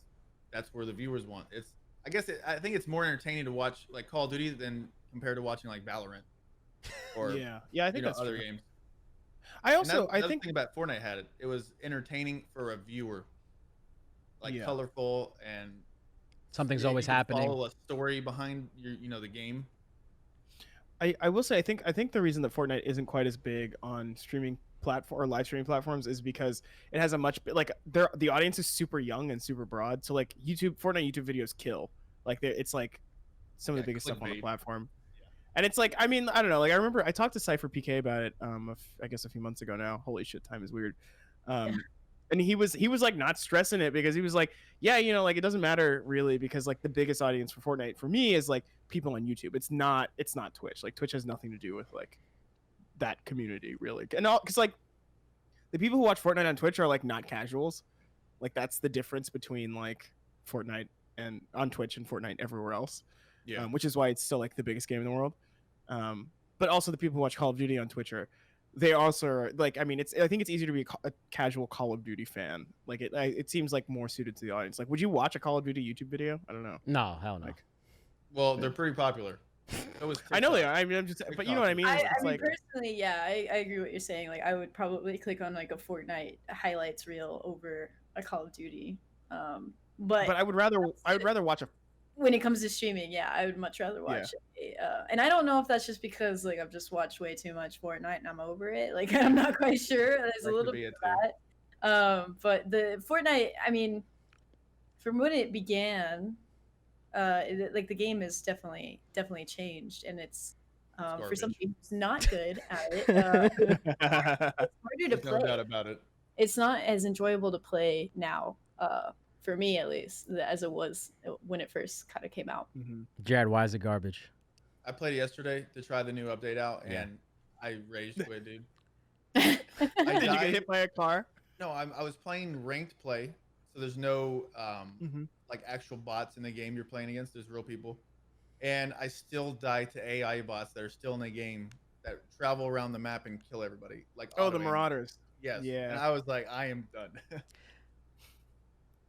that's where the viewers want. I think it's more entertaining to watch like Call of Duty than compared to watching like Valorant or I think that's other true. games. I also I think about Fortnite had it was entertaining for a viewer, like colorful and Something's you always can happening. Follow a story behind the game. I will say I think the reason that Fortnite isn't quite as big on streaming platform or live streaming platforms is because it has a much like the audience is super young and super broad. So like Fortnite YouTube videos kill. Like it's like some of the biggest stuff on the platform. And it's like, I mean, I don't know. Like I remember I talked to Cypher PK about it I guess a few months ago now. Holy shit, time is weird. And he was like not stressing it because he was like, yeah, like it doesn't matter really because like the biggest audience for Fortnite for me is like people on YouTube. It's not Twitch. Like Twitch has nothing to do with like that community really. And because like the people who watch Fortnite on Twitch are like not casuals. Like that's the difference between like Fortnite and on Twitch and Fortnite everywhere else. Yeah. Which is why it's still like the biggest game in the world. But also the people who watch Call of Duty on Twitch they also are like, I mean, I think it's easier to be a casual Call of Duty fan. Like it seems like more suited to the audience. Like, would you watch a Call of Duty YouTube video? I don't know. No, hell no. Like, well, they're pretty popular. I know they are. I mean, I'm just, but you know what I mean? I mean, like, personally, yeah, I agree with what you're saying. Like, I would probably click on like a Fortnite highlights reel over a Call of Duty. But I would rather watch a. When it comes to streaming, yeah, I would much rather watch it. And I don't know if that's just because like I've just watched way too much Fortnite and I'm over it. Like I'm not quite sure. There's a little bit of that. But the Fortnite, I mean, from when it began, like the game is definitely changed, and it's for garbage. somebody who's not good at it, it's harder to There's no play. doubt about it. It's not as enjoyable to play now, for me at least, as it was when it first kind of came out. Jared, why is it garbage? I played it yesterday to try the new update out, Yeah. and I raged quit, dude. Did you died. get hit by a car? No, I was playing ranked play, so there's no Mhm. like actual bots in the game you're playing against. There's real people, and I still die to AI bots that are still in the game that travel around the map and kill everybody. Like Oh, the auto-aim. Marauders. Yes. Yeah. And I was like, I am done.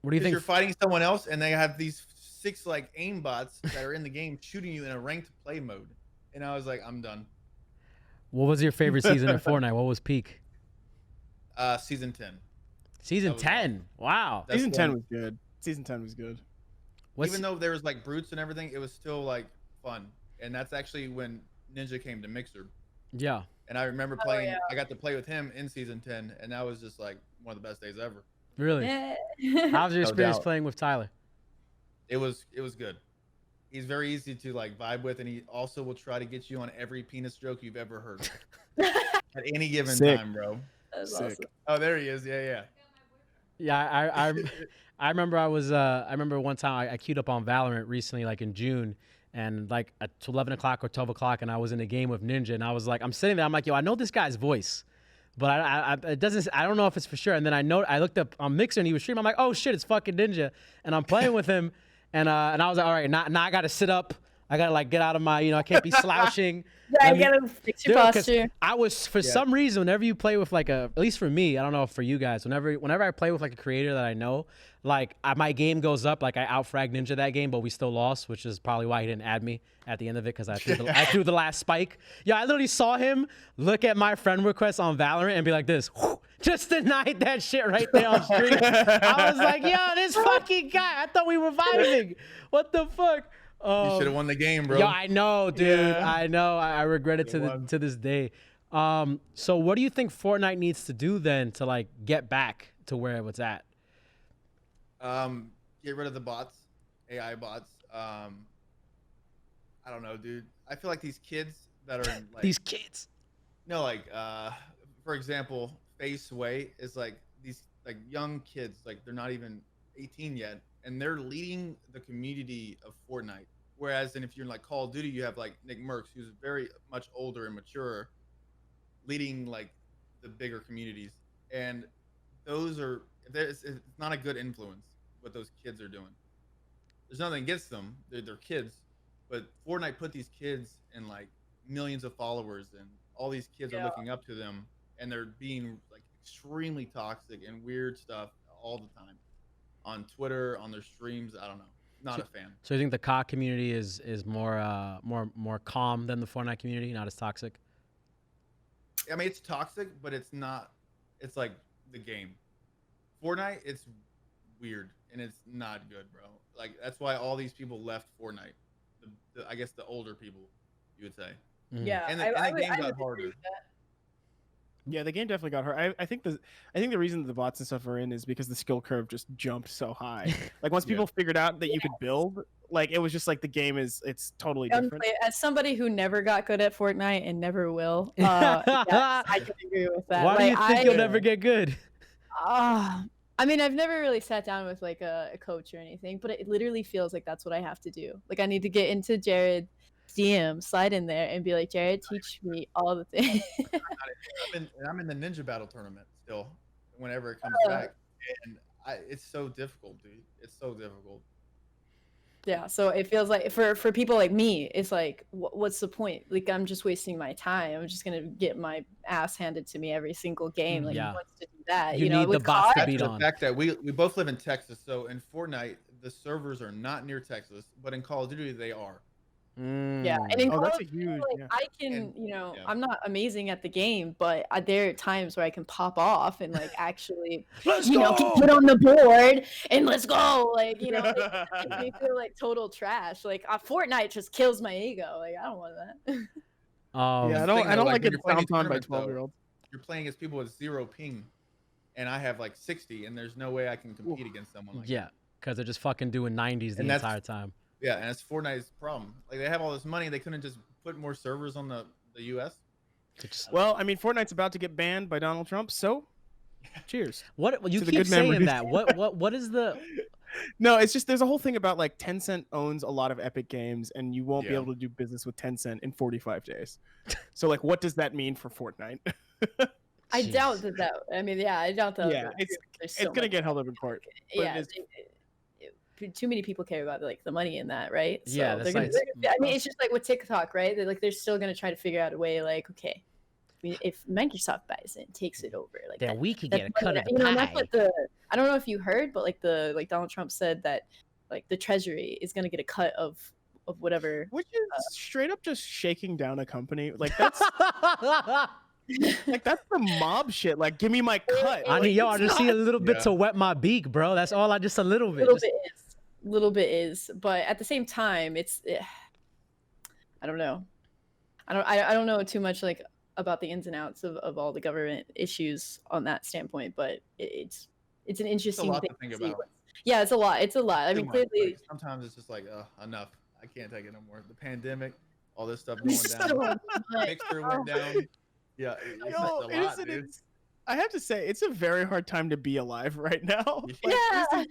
What do you think? You're fighting someone else, and they have these 6 like aim bots that are in the game shooting you in a ranked play mode, and I was like, I'm done. What was your favorite season of Fortnite? What was peak? Season 10. Season That was 10. Wow. That's Season the 10 one. was good. Season 10 was good. What's, Even though there was like brutes and everything, it was still like fun. And that's actually when Ninja came to Mixer. yeah. And I remember playing. yeah. I got to play with him in season 10, and that was just like one of the best days ever. Really? How was your No experience doubt. playing with Tyler? It was good. He's very easy to like vibe with, and he also will try to get you on every penis joke you've ever heard at any given Sick. time, bro. That's Sick. awesome. Oh, there he is. Yeah. Yeah, I remember I remember one time I queued up on Valorant recently, like in June, and like at 11 o'clock or 12 o'clock, and I was in a game with Ninja, and I was like, I'm sitting there, I'm like, yo, I know this guy's voice, but it doesn't, I don't know if it's for sure. And then I looked up on Mixer and he was streaming. I'm like, oh shit, it's fucking Ninja, and I'm playing with him, and I was like, all right, now I got to sit up. I gotta like get out of my, I can't be slouching. Yeah, Let you me- gotta fix your Dude, 'cause posture. I was for some reason, whenever you play with like at least for me, I don't know if for you guys, whenever I play with like a creator that I know, like my game goes up, like I outfragged Ninja that game, but we still lost, which is probably why he didn't add me at the end of it, because I threw the last spike. Yeah, I literally saw him look at my friend request on Valorant and be like this, just denied that shit right there on stream. I was like, yo, this fucking guy, I thought we were vibing. What the fuck? You should have won the game, bro. Yo, I know, dude. Yeah. I know. I regret it to this day. So what do you think Fortnite needs to do then to like get back to where it was at? Get rid of the bots, AI bots. I don't know, dude. I feel like these kids that are in, like, These kids. no, like for example, Face Way is like these like young kids, like they're not even 18 yet, and they're leading the community of Fortnite. Whereas, if you're in like Call of Duty, you have like Nick Merckx, who's very much older and mature, leading like the bigger communities, and those are it's not a good influence what those kids are doing. There's nothing against them; they're kids, but Fortnite put these kids in like millions of followers, and all these kids are looking up to them, and they're being like extremely toxic and weird stuff all the time on Twitter, on their streams. I don't know. Not a fan. So you think the COD community is more calm than the Fortnite community, not as toxic? I mean, it's toxic, but it's not. It's like the game. Fortnite, it's weird and it's not good, bro. Like that's why all these people left Fortnite. I guess the older people, you would say. Mhm. Yeah, And I the would game got agree harder. with that. Yeah, the game definitely got hurt. I think the reason that the bots and stuff are in is because the skill curve just jumped so high. Like once people figured out that you could build, like it was just like the game it's totally different. As somebody who never got good at Fortnite and never will, yes, I can agree with that. Why do you Like, think you'll never get good? I mean, I've never really sat down with like a coach or anything, but it literally feels like that's what I have to do. Like I need to get into Jared's DM, slide in there, and be like, Jared, teach me all the things. I'm in the Ninja Battle tournament still. Whenever it comes back, and it's so difficult, dude. It's so difficult. Yeah, so it feels like for people like me, it's like, what's the point? Like I'm just wasting my time. I'm just gonna get my ass handed to me every single game. Like Yeah. who wants to do that? You know, need the with bots to COD, beat The on. fact that we both live in Texas, so in Fortnite the servers are not near Texas, but in Call of Duty they are. Yeah, and in Oh, Call that's of a Duty, huge. like, Yeah. I can, And- yeah. I'm not amazing at the game, but there are times where I can pop off and like actually, Let's put on the board and let's go. Like, it makes me feel like total trash. Like Fortnite just kills my ego. Like I don't want that. Yeah, I the don't thing, I though, don't like, like when it you're playing these stomped on by tournaments, though, 12-year-olds. You're playing against people with 0 ping, and I have like 60, and there's no way I can compete against someone like Yeah. because they're just fucking doing 90s the And that's- entire time. Yeah, and it's Fortnite's problem. Like they have all this money, they couldn't just put more servers on the US. Well, I mean, Fortnite's about to get banned by Donald Trump, so cheers. What you To the keep good saying memories. that? What is the? No, it's just there's a whole thing about like Tencent owns a lot of Epic Games, and you won't be Yeah. able to do business with Tencent in 45 days. So like, what does that mean for Fortnite? I Jeez. doubt that. I mean, yeah, I doubt that. Yeah, it's gonna get held up in court. but Yeah, it is- too many people care about like the money in that, right? Yeah, they're that's gonna, like- I mean, it's just like with TikTok, right? They're still gonna try to figure out a way, like, okay, if Microsoft buys it and takes it over, like Then that, we could that's get a cut money of that- the you know, and pie. that's what I don't know if you heard, but like Donald Trump said that like the Treasury is gonna get a cut of whatever. Which is straight up just shaking down a company. Like that's like that's the mob shit. Like, give me my cut. I mean, yo, I it's just not- see a little bit Yeah. to wet my beak, bro. That's all. Just a little bit. Little Just- bit is, little bit is, but at the same time, I don't know. I don't know too much like about the ins and outs of all the government issues on that standpoint, but it's an interesting lot thing to think to see about. yeah, it's a lot. It's a lot. I Too mean, much. clearly. Like, sometimes it's just like, enough. I can't take it no more. The pandemic, all this stuff going So down. much. Mixer went down. Yeah, it's Yo, just a lot, isn't dude. it- I have to say, it's a very hard time to be alive right now. Like, Yeah.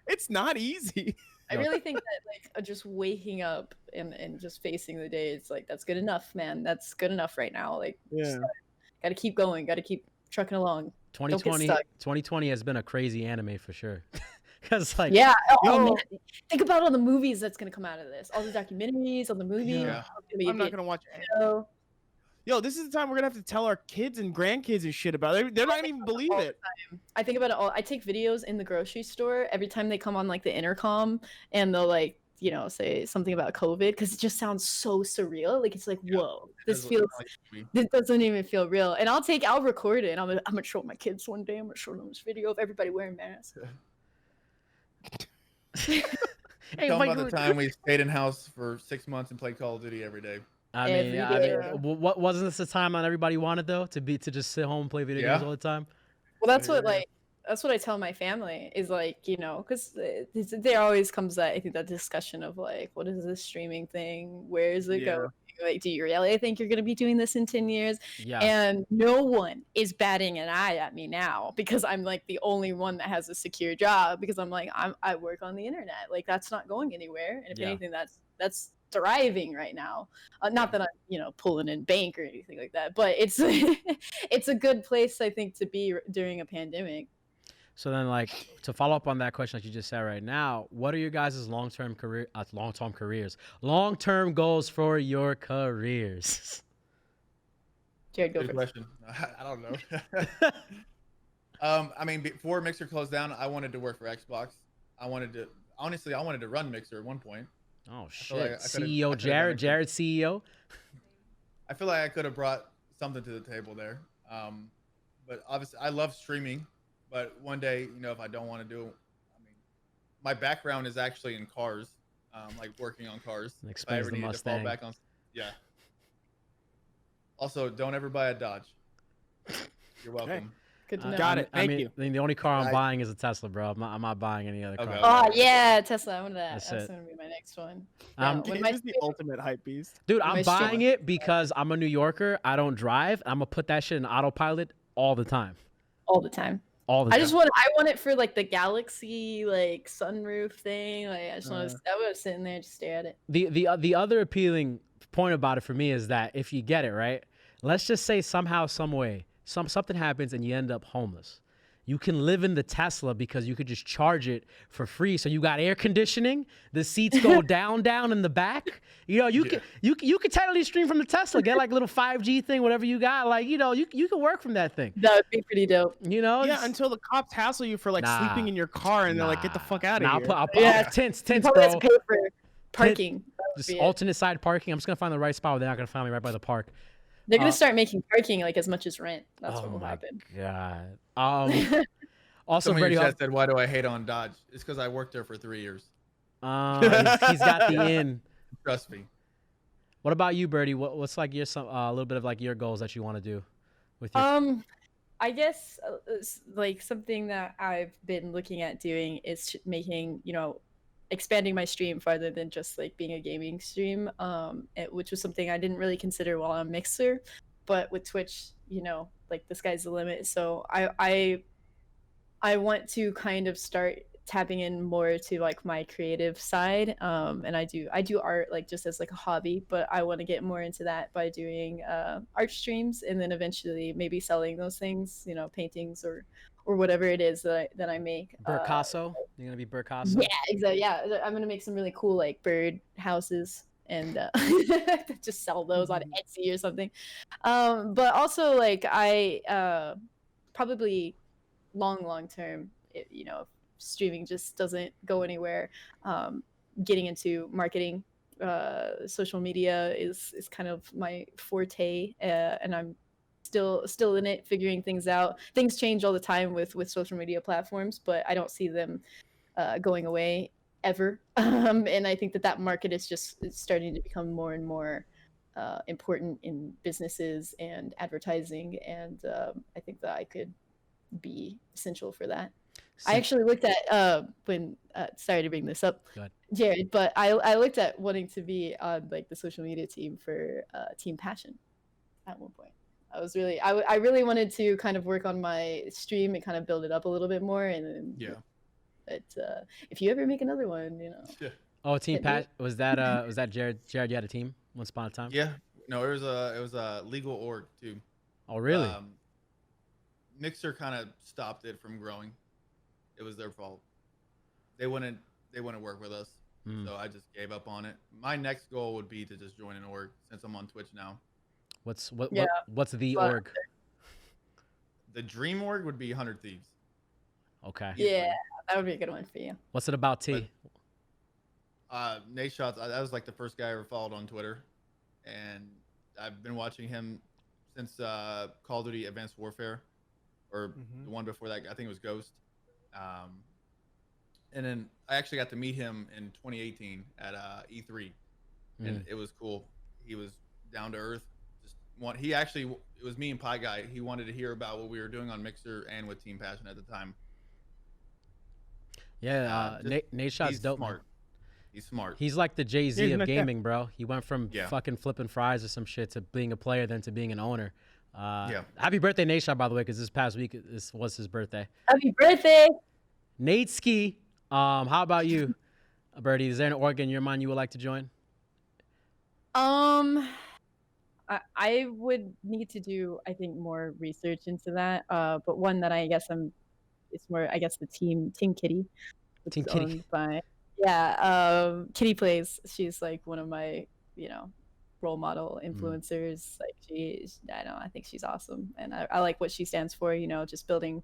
it's not ezy. I really think that like just waking up and just facing the day, it's like that's good enough, man. That's good enough right now. Like, Yeah. gotta keep going. Gotta keep trucking along. 2020, stuck. 2020 has been a crazy anime for sure. Because like, Yeah. Oh, Yo. man. Think about all the movies that's gonna come out of this. All the documentaries, all the movies. Yeah. Gonna I'm not gonna watch. show. Yo, this is the time we're gonna have to tell our kids and grandkids and shit about it. They're not gonna even believe it. I think about it all. I take videos in the grocery store every time they come on like the intercom, and they'll like say something about COVID because it just sounds so surreal. Like it's like, Yeah. whoa, this Doesn't feels. look like a movie. This doesn't even feel real. And I'll record it. And I'm gonna show my kids one day. I'm gonna show them this video of everybody wearing masks. hey, Tell Mike, them about the time we stayed in house for 6 months and played Call of Duty every day. I mean, Every day. what wasn't this the time that everybody wanted though to just sit home and play video games Yeah. all the time? Well, that's what Yeah. that's what I tell my family is like, because there always comes that, I think, that discussion of like, what is this streaming thing? Where is it Yeah. going? Like, do you really think you're gonna be doing this in 10 years? Yeah. And no one is batting an eye at me now because I'm like the only one that has a secure job because I'm like I work on the internet. Like that's not going anywhere. And if Yeah. anything, that's thriving right now. Not that I'm pulling in bank or anything like that, but it's it's a good place I think to be during a pandemic. So then, like, to follow up on that question that you just said right now, what are your guys' long-term goals for your careers? Jared, go Good first. question. I don't know. I mean, before Mixer closed down, I wanted to work for Xbox. I wanted to run Mixer at one point. Oh feel like shit! I could've- CEO I could've Jared, done it. CEO. I feel like I could have brought something to the table there. But obviously, I love streaming. But one day, if I don't want to do, I mean, my background is actually in cars, like working on cars. That If I explains ever the needed to fall Mustang. back on, yeah. Also, don't ever buy a Dodge. You're welcome. Good to know. Got it. I Thank mean, you. I mean, the only car I'm I- buying is a Tesla, bro. I'm not buying any other car. Okay. Oh yeah, Tesla. I wanted that. That's That's it. gonna be my next one. Um, When It my is the ultimate hype beast. Dude, My I'm shit- buying it because I'm a New Yorker. I don't drive. I'm gonna put that shit in autopilot all the time. all the time. All the I time. want it for like the Galaxy like sunroof thing. Like I just want to. I was sitting there just stare at it. The other appealing point about it for me is that if you get it right, let's just say somehow, some way, something happens and you end up homeless. You can live in the Tesla because you could just charge it for free. So you got air conditioning. The seats go down in the back. You can technically stream from the Tesla. Get like a little 5G thing, whatever you got. Like you can work from that thing. That would be pretty dope. Yeah, Just- until the cops hassle you for like Nah. sleeping in your car and they're like, get the fuck out of Nah, here. I'll Yeah. put tents, You bro. probably have to pay for parking. That would Just be it. alternate side parking. I'm just gonna find the right spot where they're not gonna find me right by the park. They're gonna uh, start making parking like as much as rent. That's Oh what will my happen. god. Also, Some of Brady, you chat said, "Why do I hate on Dodge?" It's because I worked there for 3 years. he's got the in. Trust me. What about you, Birdie? What's like a little bit of like your goals that you want to do with your? I guess like something that I've been looking at doing is making, expanding my stream farther than just like being a gaming stream, which was something I didn't really consider while on Mixer, but with Twitch, like the sky's the limit. So I want to kind of start tapping in more to like my creative side, and I do art like just as like a hobby, but I want to get more into that by doing art streams, and then eventually maybe selling those things, paintings or whatever it is that I make. Burkasso? You're gonna be Burkasso? Yeah, exactly. Yeah, I'm gonna make some really cool like bird houses and just sell those on Etsy or something. But also like I probably long term, if streaming just doesn't go anywhere, getting into marketing, social media is kind of my forte, and I'm still in it, figuring things out. Things change all the time with social media platforms, but I don't see them going away ever. And I think that market is just starting to become more and more important in businesses and advertising, and I think that I could be essential for that. I actually looked at when sorry to bring this up, Jared, but I looked at wanting to be on like the social media team for Team Passion at one point. I really wanted to kind of work on my stream and kind of build it up a little bit more, and then but if you ever make another one, Oh, Team Pat, was that Jared? Jared, you had a team once upon a time? Yeah. No, it was a legal org too. Oh, really? Mixer kind of stopped it from growing. It was their fault. They wouldn't work with us, so I just gave up on it. My next goal would be to just join an org since I'm on Twitch now. What's the org? The dream org would be 100 Thieves. Okay. Yeah, that would be a good one for you. What's it about, T? Nate Shots. That was like the first guy I ever followed on Twitter, and I've been watching him since Call of Duty Advanced Warfare, or the one before that. I think it was Ghost. And then I actually got to meet him in 2018 at E3, and it was cool. He was down to earth. It was me and Pie Guy. He wanted to hear about what we were doing on Mixer and with Team Passion at the time. Yeah, Nate Shot's dope. Smart. He's smart. He's like the Jay-Z of gaming, bro. He went from fucking flipping fries or some shit to being a player, then to being an owner. Happy birthday, Nate Shot, by the way, because this past week this was his birthday. Happy birthday, Nate Ski. How about you, Birdie? Is there an org in your mind you would like to join? I would need to do, I think, more research into that. But one that it's more, I guess, the Team Kitty. Team Kitty. Kitty Plays. She's like one of my, role model influencers. Like I think she's awesome, and I like what she stands for. Just building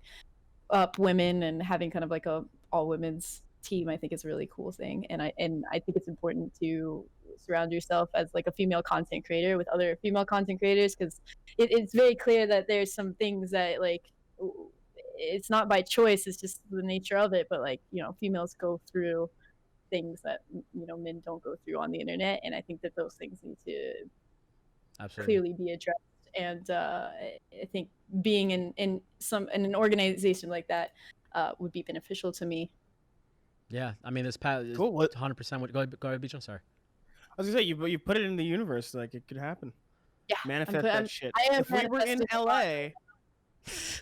up women and having kind of like a all women's team. I think is a really cool thing, and I think it's important to surround yourself as like a female content creator with other female content creators, because it's very clear that there's some things that like it's not by choice, it's just the nature of it, but like females go through things that men don't go through on the internet, and I think that those things need to clearly be addressed. And I think being in an organization like that would be beneficial to me. Yeah, I mean, this path is cool. 100%. Go ahead, Bijan. Sorry. I was gonna say you put it in the universe, like it could happen. Yeah, manifest that shit. If we were in LA,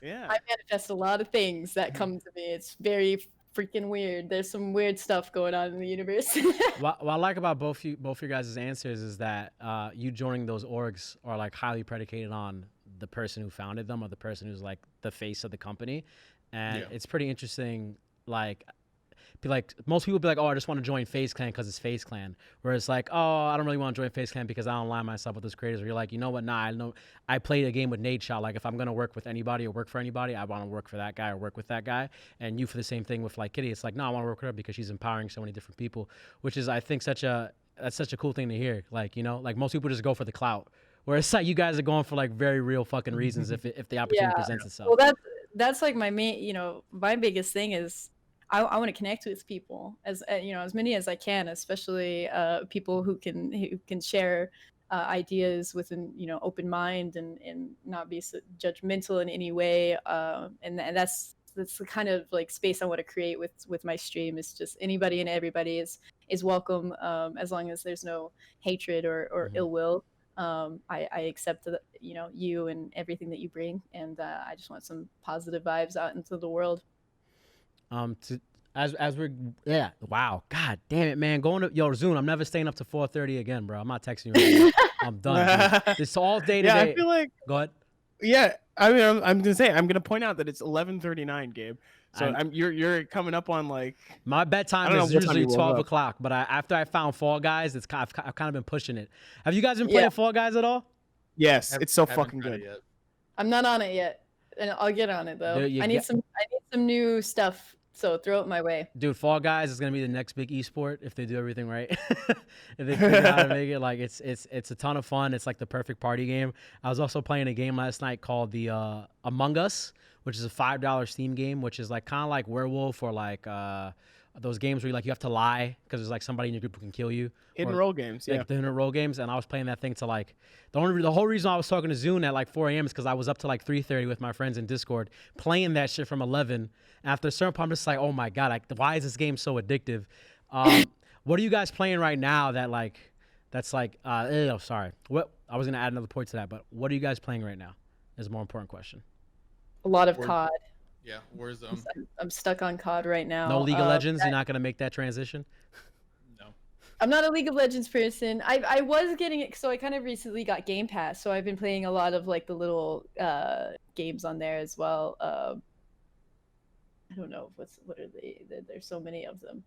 yeah, I manifest a lot of things that come to me. It's very freaking weird. There's some weird stuff going on in the universe. What I like about both your guys' answers is that you joining those orgs are like highly predicated on the person who founded them or the person who's like the face of the company, and it's pretty interesting. Like most people be like, oh, I just want to join FaZe Clan because it's FaZe Clan. Whereas like, oh, I don't really want to join FaZe Clan because I don't align myself with those creators. Or you're like, you know what? Nah, I know I played a game with Nate Shaw. Like if I'm gonna work with anybody or work for anybody, I want to work for that guy or work with that guy. And you for the same thing with like Kitty. It's like, no, I want to work with her because she's empowering so many different people, which is I think that's such a cool thing to hear. Like like most people just go for the clout. Whereas like you guys are going for like very real fucking reasons if the opportunity presents itself. Well, that's like my main, my biggest thing is I want to connect with people as many as I can, especially people who can share ideas with an open mind and not be so judgmental in any way. And that's the kind of like space I want to create with my stream. Is just anybody and everybody is welcome, as long as there's no hatred or ill will. I accept you and everything that you bring, and I just want some positive vibes out into the world. As we're wow, god damn it, man, going to Zune, I'm never staying up to 4:30 again, bro. I'm not texting you right now. I'm done, dude. This all day today. Yeah, I feel like. Go ahead. Yeah, I mean, I'm gonna say, I'm gonna point out that it's 11:39, Gabe. So you're coming up on like my bedtime is usually 12 o'clock. But after I found Fall Guys, I've kind of been pushing it. Have you guys been playing Fall Guys at all? Yes, it's so fucking good. I'm not on it yet, and I'll get on it though. I need some new stuff. So throw it my way. Dude, Fall Guys is gonna be the next big esport if they do everything right. If they figure out how to make it, like it's a ton of fun. It's like the perfect party game. I was also playing a game last night called the Among Us, which is a $5 Steam game, which is like kind of like Werewolf or like those games where you have to lie because there's like somebody in your group who can kill you. Hidden role games, the hidden role games. And I was playing that thing to like the whole reason I was talking to Zune at like 4 a.m. is because I was up to like 3:30 with my friends in Discord playing that shit from 11. After a certain point, I'm just like, oh my god, why is this game so addictive? What are you guys playing right now sorry. What I was gonna add another point to that, but what are you guys playing right now? Is a more important question. A lot of COD. Yeah, Warzone. I'm stuck on COD right now. No League of Legends. You're not gonna make that transition. No. I'm not a League of Legends person. I was getting it, so I kind of recently got Game Pass, so I've been playing a lot of like the little games on there as well. I don't know what are they? There's so many of them.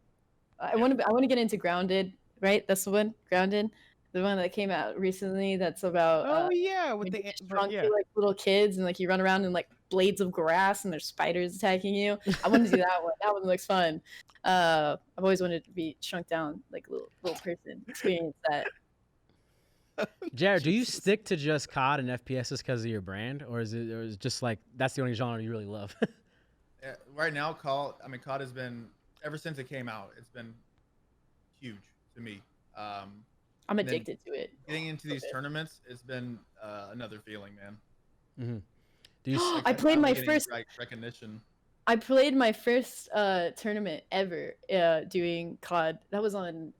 I want to get into Grounded, right? That's the one, Grounded, the one that came out recently. That's about with the like little kids and like you run around in like blades of grass and there's spiders attacking you. I want to do that one. That one looks fun. I've always wanted to be shrunk down like little person, experience that. Jared, do you stick to just COD and FPSs because of your brand, or is it just like that's the only genre you really love? Right now, COD has been, ever since it came out, it's been huge to me. I'm addicted to it. Getting into these tournaments, it's been another feeling, man. Mm-hmm. Do you? I played my first recognition. I played my first tournament ever doing COD. That was on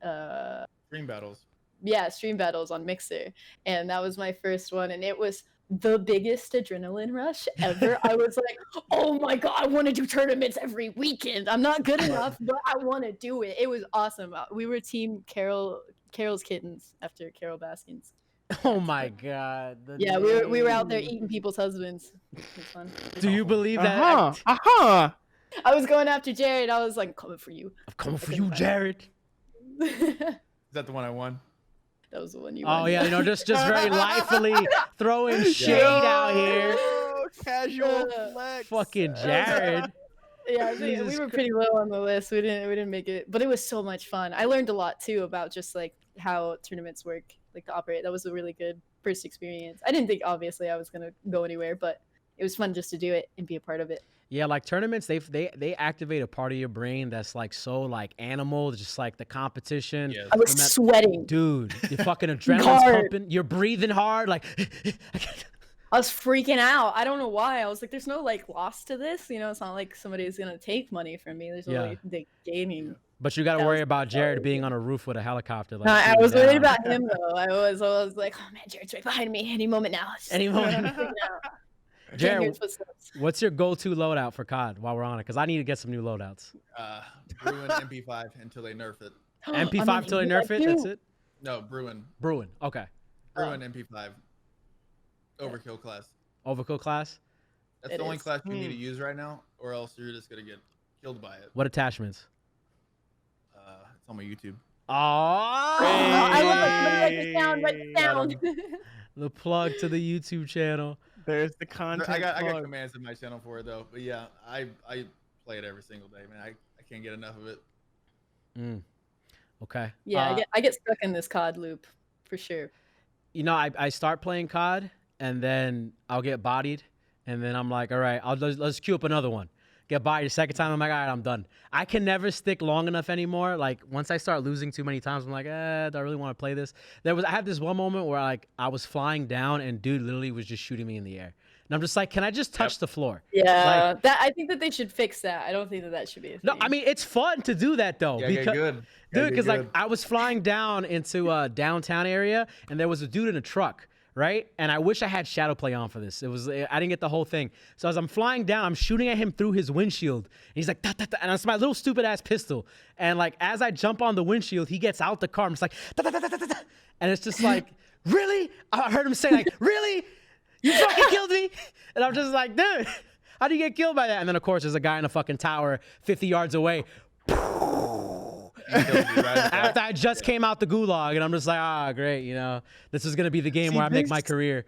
Stream battles. Yeah, stream battles on Mixer, and that was my first one, and it was the biggest adrenaline rush ever. I was like, oh my god, I want to do tournaments every weekend. I'm not good enough, but I want to do it. It was awesome. We were team Carol's Kittens after Carol Baskins. Oh my god. Yeah, we were out there eating people's husbands. It was fun. Do you believe that? I was going after Jared. I was like, I'm coming for you. I'm coming for you, Jared. Is that the one I won? That was the one you won. Oh yeah, just very lightly throwing shade out here. Casual flex. Fucking Jared. Yeah, we were pretty low on the list. We didn't make it, but it was so much fun. I learned a lot too about just like how tournaments work, like to operate. That was a really good first experience. I didn't think obviously I was gonna go anywhere, but it was fun just to do it and be a part of it. Yeah, like tournaments, they activate a part of your brain that's like so like animal, just like the competition. Yes. I was sweating, dude. Your fucking adrenaline's pumping. You're breathing hard, like. I was freaking out. I don't know why. I was like, "There's no like loss to this, you know. It's not like somebody's gonna take money from me. There's no like the gaming." But you got to worry about Jared being on a roof with a helicopter. Like, no, I was worried about him though. I was like, "Oh man, Jared's right behind me. Any moment now." Any moment. Jared, what's your go-to loadout for COD while we're on it? Because I need to get some new loadouts. Bruin MP5 until they nerf it. MP5 until they nerf it? That's it? No, Bruin. Bruin, okay. Bruin MP5. Overkill class. Overkill class? That's the only class you need to use right now, or else you're just going to get killed by it. What attachments? It's on my YouTube. Oh, I love it. Write this down. The plug to the YouTube channel. There's the content. I got commands in my channel for it though. But yeah, I play it every single day, man. I can't get enough of it. Okay. Yeah, I get stuck in this COD loop for sure. You know, I start playing COD and then I'll get bodied and then I'm like, all right, let's queue up another one. Get by your second time, I'm like, all right, I'm done. I can never stick long enough anymore. Like once I start losing too many times, I'm like, do I really want to play this? I had this one moment where I was flying down and dude literally was just shooting me in the air. And I'm just like, can I just touch the floor? Yeah, Like, that I think that they should fix that. I don't think that should be a thing. no, I mean it's fun to do that though. Yeah, because, get good. dude, because like I was flying down into a downtown area and there was a dude in a truck, right? And I wish I had shadow play on for this. I didn't get the whole thing. So as I'm flying down, I'm shooting at him through his windshield. And he's like, da, da, da, and it's my little stupid ass pistol. And like as I jump on the windshield, he gets out the car. I'm just like, da, da, da, da, da, da. And it's just like, really? I heard him say like, really? You fucking killed me? And I'm just like, dude, how do you get killed by that? And then of course there's a guy in a fucking tower 50 yards away. After I just came out the gulag, and I'm just like, great, you know, this is gonna be the game where I make my career.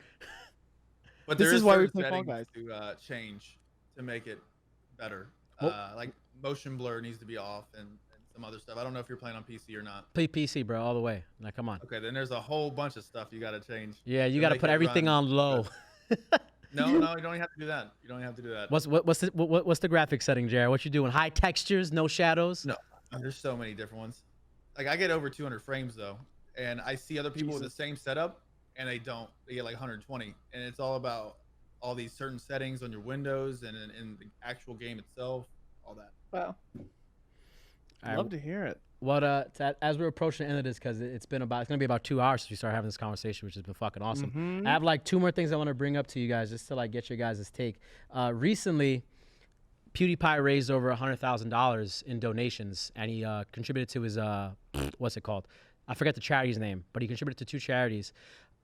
But This there is why we certain play Fall settings Guys. to change to make it better. Well- Like motion blur needs to be off and some other stuff. I don't know if you're playing on PC or not. Play PC, bro, all the way. Now, come on. Okay, then there's a whole bunch of stuff you got to change. Yeah, you to got to make put it everything run on low. No, you don't even have to do that. You don't even have to do that. What's the graphic setting, Jared? What you doing? High textures, no shadows. No, there's so many different ones. Like I get over 200 frames though, and I see other people with the same setup, and they don't. They get like 120, and it's all about all these certain settings on your windows and in the actual game itself, all that. Wow. I'd love to hear it. What as we're approaching the end of this, because it's gonna be about 2 hours since we started having this conversation, which has been fucking awesome. I have like 2 more things I want to bring up to you guys just to like get your guys' take. Recently, PewDiePie raised over $100,000 in donations, and he contributed to his what's it called? I forget the charity's name, but he contributed to 2 charities.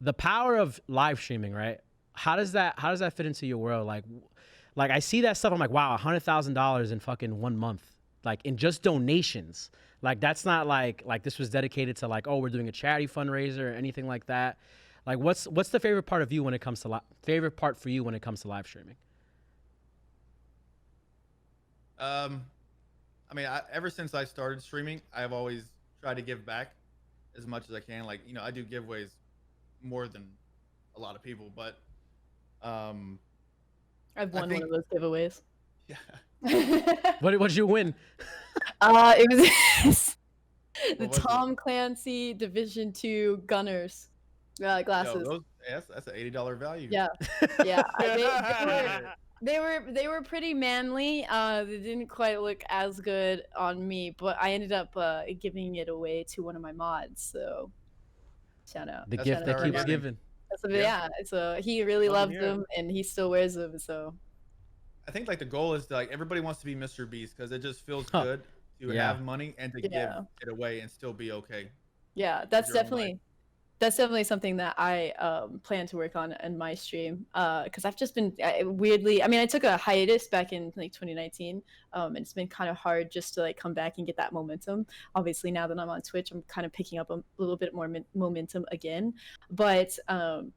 The power of live streaming, right? How does that fit into your world? Like I see that stuff, I'm like, wow, $100,000 in fucking 1 month, like in just donations. Like that's not like this was dedicated to like, oh, we're doing a charity fundraiser or anything like that. Like what's the favorite part of you when it comes to favorite part for you when it comes to live streaming? I mean, ever since I started streaming, I've always tried to give back as much as I can. Like, you know, I do giveaways more than a lot of people, but I've won one of those giveaways. yeah. What did you win? It was the What was it? Tom Clancy Division 2 Gunners glasses. Yo, that's an $80 value. Yeah, yeah. They were pretty manly. They didn't quite look as good on me, but I ended up giving it away to one of my mods. So shout out. The That's gift that very keeps good. giving. Yeah. So he really Love to loved hear it. them, and he still wears them. So I think like the goal is to, like everybody wants to be Mr. Beast because it just feels Huh. good to Yeah. have money and to Yeah. give it away and still be okay. yeah, that's your own life. definitely something that I plan to work on in my stream. Because I've just been weirdly. I mean, I took a hiatus back in like 2019. And it's been kind of hard just to like come back and get that momentum. Obviously, now that I'm on Twitch, I'm kind of picking up a little bit more momentum again. But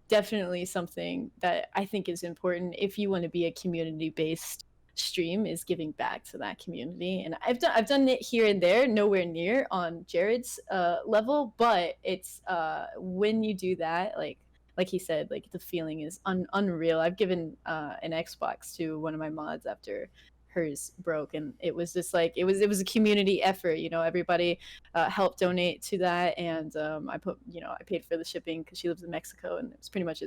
definitely something that I think is important if you want to be a community-based stream is giving back to that community. And I've done it here and there, nowhere near on Jared's level, but it's when you do that, like he said, like the feeling is unreal. I've given an Xbox to one of my mods after hers broke, and it was just like it was a community effort, you know. Everybody helped donate to that, and I paid for the shipping because she lives in Mexico, and it was pretty much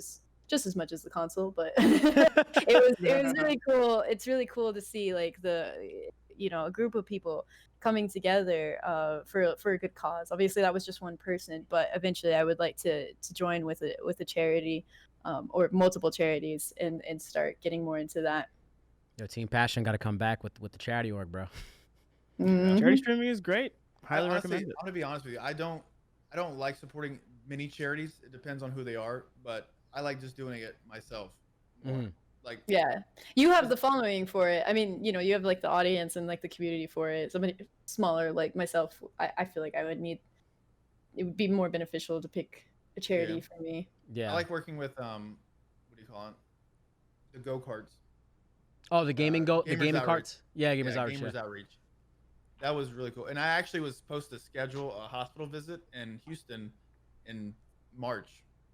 just as much as the console, but it was really cool. It's really cool to see like a group of people coming together for a good cause. Obviously that was just one person, but eventually I would like to join with a charity or multiple charities and start getting more into that. Yo, Team Passion got to come back with the charity org, bro. Mhm. Charity streaming is great. Highly Honestly, recommend it. I'm gonna be honest with you. I don't like supporting many charities. It depends on who they are, but I like just doing it myself. More. Mhm. Like Yeah, you have the following for it. I mean, you have like the audience and like the community for it. Somebody smaller like myself, I feel like it would be more beneficial to pick a charity for me. Yeah. I like working with what do you call it? The go-karts. Oh, the gaming Gamers gaming Outreach. carts. Yeah, Gamers Outreach. Gamers Outreach. That was really cool. And I actually was supposed to schedule a hospital visit in Houston in March.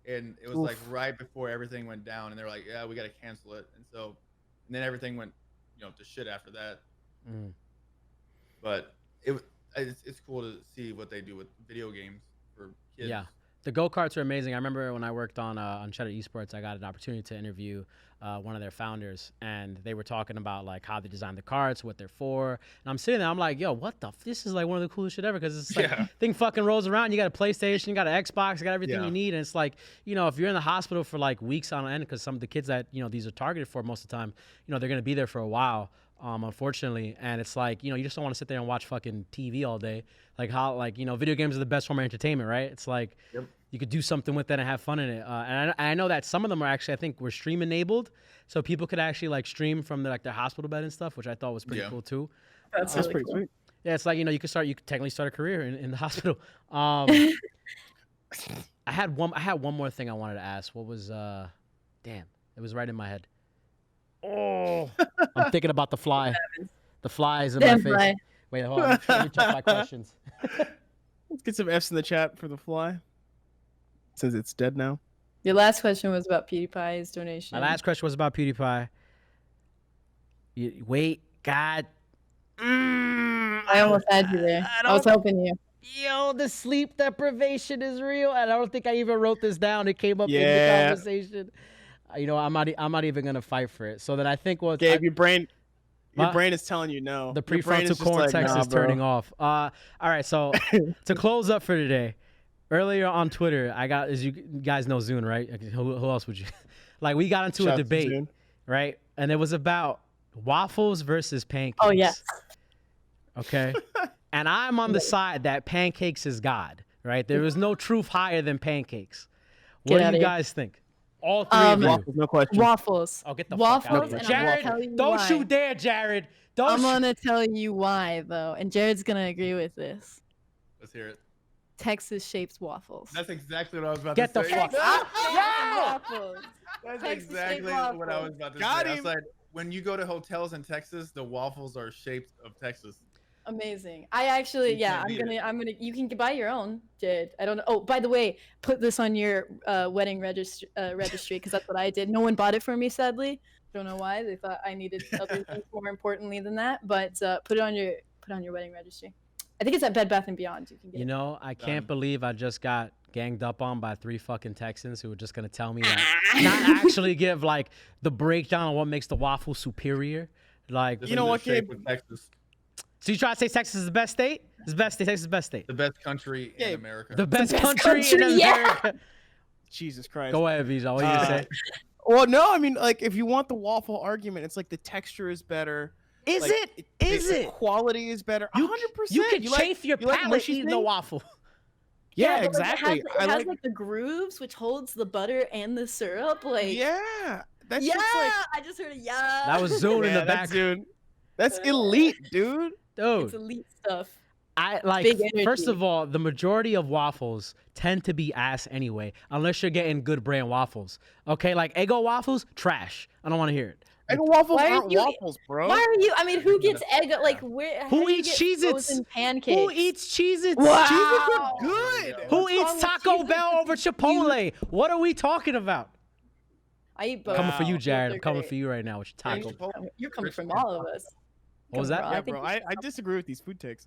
And it was like right before everything went down, and they're like, "Yeah, we got to cancel it." And then everything went, to shit after that. Mm. But it's cool to see what they do with video games for kids. Yeah. The go-karts are amazing. I remember when I worked on Untitled Esports, I got an opportunity to interview one of their founders, and they were talking about like how they designed the carts, what they're for. And I'm sitting there, I'm like, yo, what the? This is like one of the coolest shit ever, because it's like thing fucking rolls around. You got a PlayStation, you got an Xbox, you got everything you need, and it's like, you know, if you're in the hospital for like weeks on end, because some of the kids that, you know, these are targeted for most of the time, you know, they're gonna be there for a while. Unfortunately, and it's like, you know, you just don't want to sit there and watch fucking TV all day. Like how, like, you know, video games are the best form of entertainment, right? It's like you could do something with it and have fun in it. And I know that some of them are actually, I think, were stream enabled, so people could actually like stream from their hospital bed and stuff, which I thought was pretty cool too. That's really pretty cool. sweet. Yeah, it's like, you know, you could technically start a career in the hospital. I had one more thing I wanted to ask. What was damn, it was right in my head. Oh, I'm thinking about the fly. The fly is in my face. Fly. Wait, hold on. Let me check my questions. Let's get some F's in the chat for the fly. It says it's dead now. Your last question was about PewDiePie's donation. My last question was about PewDiePie. Wait, God. I almost had you there. I was helping you. Yo, the sleep deprivation is real, and I don't think I even wrote this down. It came up in the conversation. You know, I'm not even gonna fight for it. So that I think was Gabe, your brain is telling you no. The Your brain is prefrontal just cortex like, nah, is bro. turning off. All right, so to close up for today, earlier on Twitter, I got, as you guys know, Zune, right? Who else would you? Like, we got into Shout a out to debate, Zune. right? And it was about waffles versus pancakes. Oh, yes. Okay. And I'm on the side that pancakes is God, right? There is no truth higher than pancakes. What do you guys think? All three of you. Waffles, no question. Waffles. Oh, get the Waffles, fuck out of here. and Jared, I'm gonna tell you don't why. you dare, Jared. Don't I'm you- gonna tell you why though, and Jared's gonna agree with this. Let's hear it. Texas-shaped waffles. That's exactly what I was about Get to the say. fuck out. Waffles. That's Texas-shaped exactly what I waffles. was about to Got say. I him. was like, when you go to hotels in Texas, the waffles are shaped of Texas. Amazing. I actually, You yeah, can't beat it. I'm gonna. You can buy your own, Jared. I don't know. Oh, by the way, put this on your wedding registry because that's what I did. No one bought it for me, sadly. Don't know why. They thought I needed other things more importantly than that. But put it on your wedding registry. I think it's at Bed Bath and Beyond. You can get You it. know, I can't believe I just got ganged up on by 3 fucking Texans who were just gonna tell me that, not actually give like the breakdown on what makes the waffle superior. Like, This You know is what, shaped Gabe? with Texas, so you try to say Texas is the best state? It's the best state. Texas is the best state. the best country in Yeah, America. The best best country in country, yeah. America. Jesus Christ. Go ahead, Bijan. What are you gonna say? Well, no, I mean, like, if you want the waffle argument, it's like the texture is better. Is like, it? Is the it? quality is better. 100%. You can like- chafe your you like palate mushy eating the things? waffle. Yeah, but, like, exactly. It I has like. like the grooves, which holds the butter and the syrup. Like, Yeah, that's yeah. just like. I just heard a yeah. That was Zune in Yeah, the back. that's, dude. That's elite, dude. It's Dude, elite stuff. I like. Big First energy. of all, the majority of waffles tend to be ass anyway, unless you're getting good brand waffles. Okay, like Eggo waffles, trash. I don't want to hear it. Egg waffles Why are aren't you- waffles, bro. Why are you? I mean, who gets egg? Like, where? Who how do you eats get Cheez-Its? frozen pancakes? Who eats Cheez-Its? Wow. Cheez-Its are good. Who Who What's wrong eats with Taco Cheez-Its? Bell over Chipotle? What are we talking about? I eat both. Coming for you, Wow. Jared. They're I'm coming great. for you right now with your Yeah, taco. Chipotle. You're coming Rich from man. all of us. What was Coming that? from- Yeah, think bro. we I disagree with these food takes.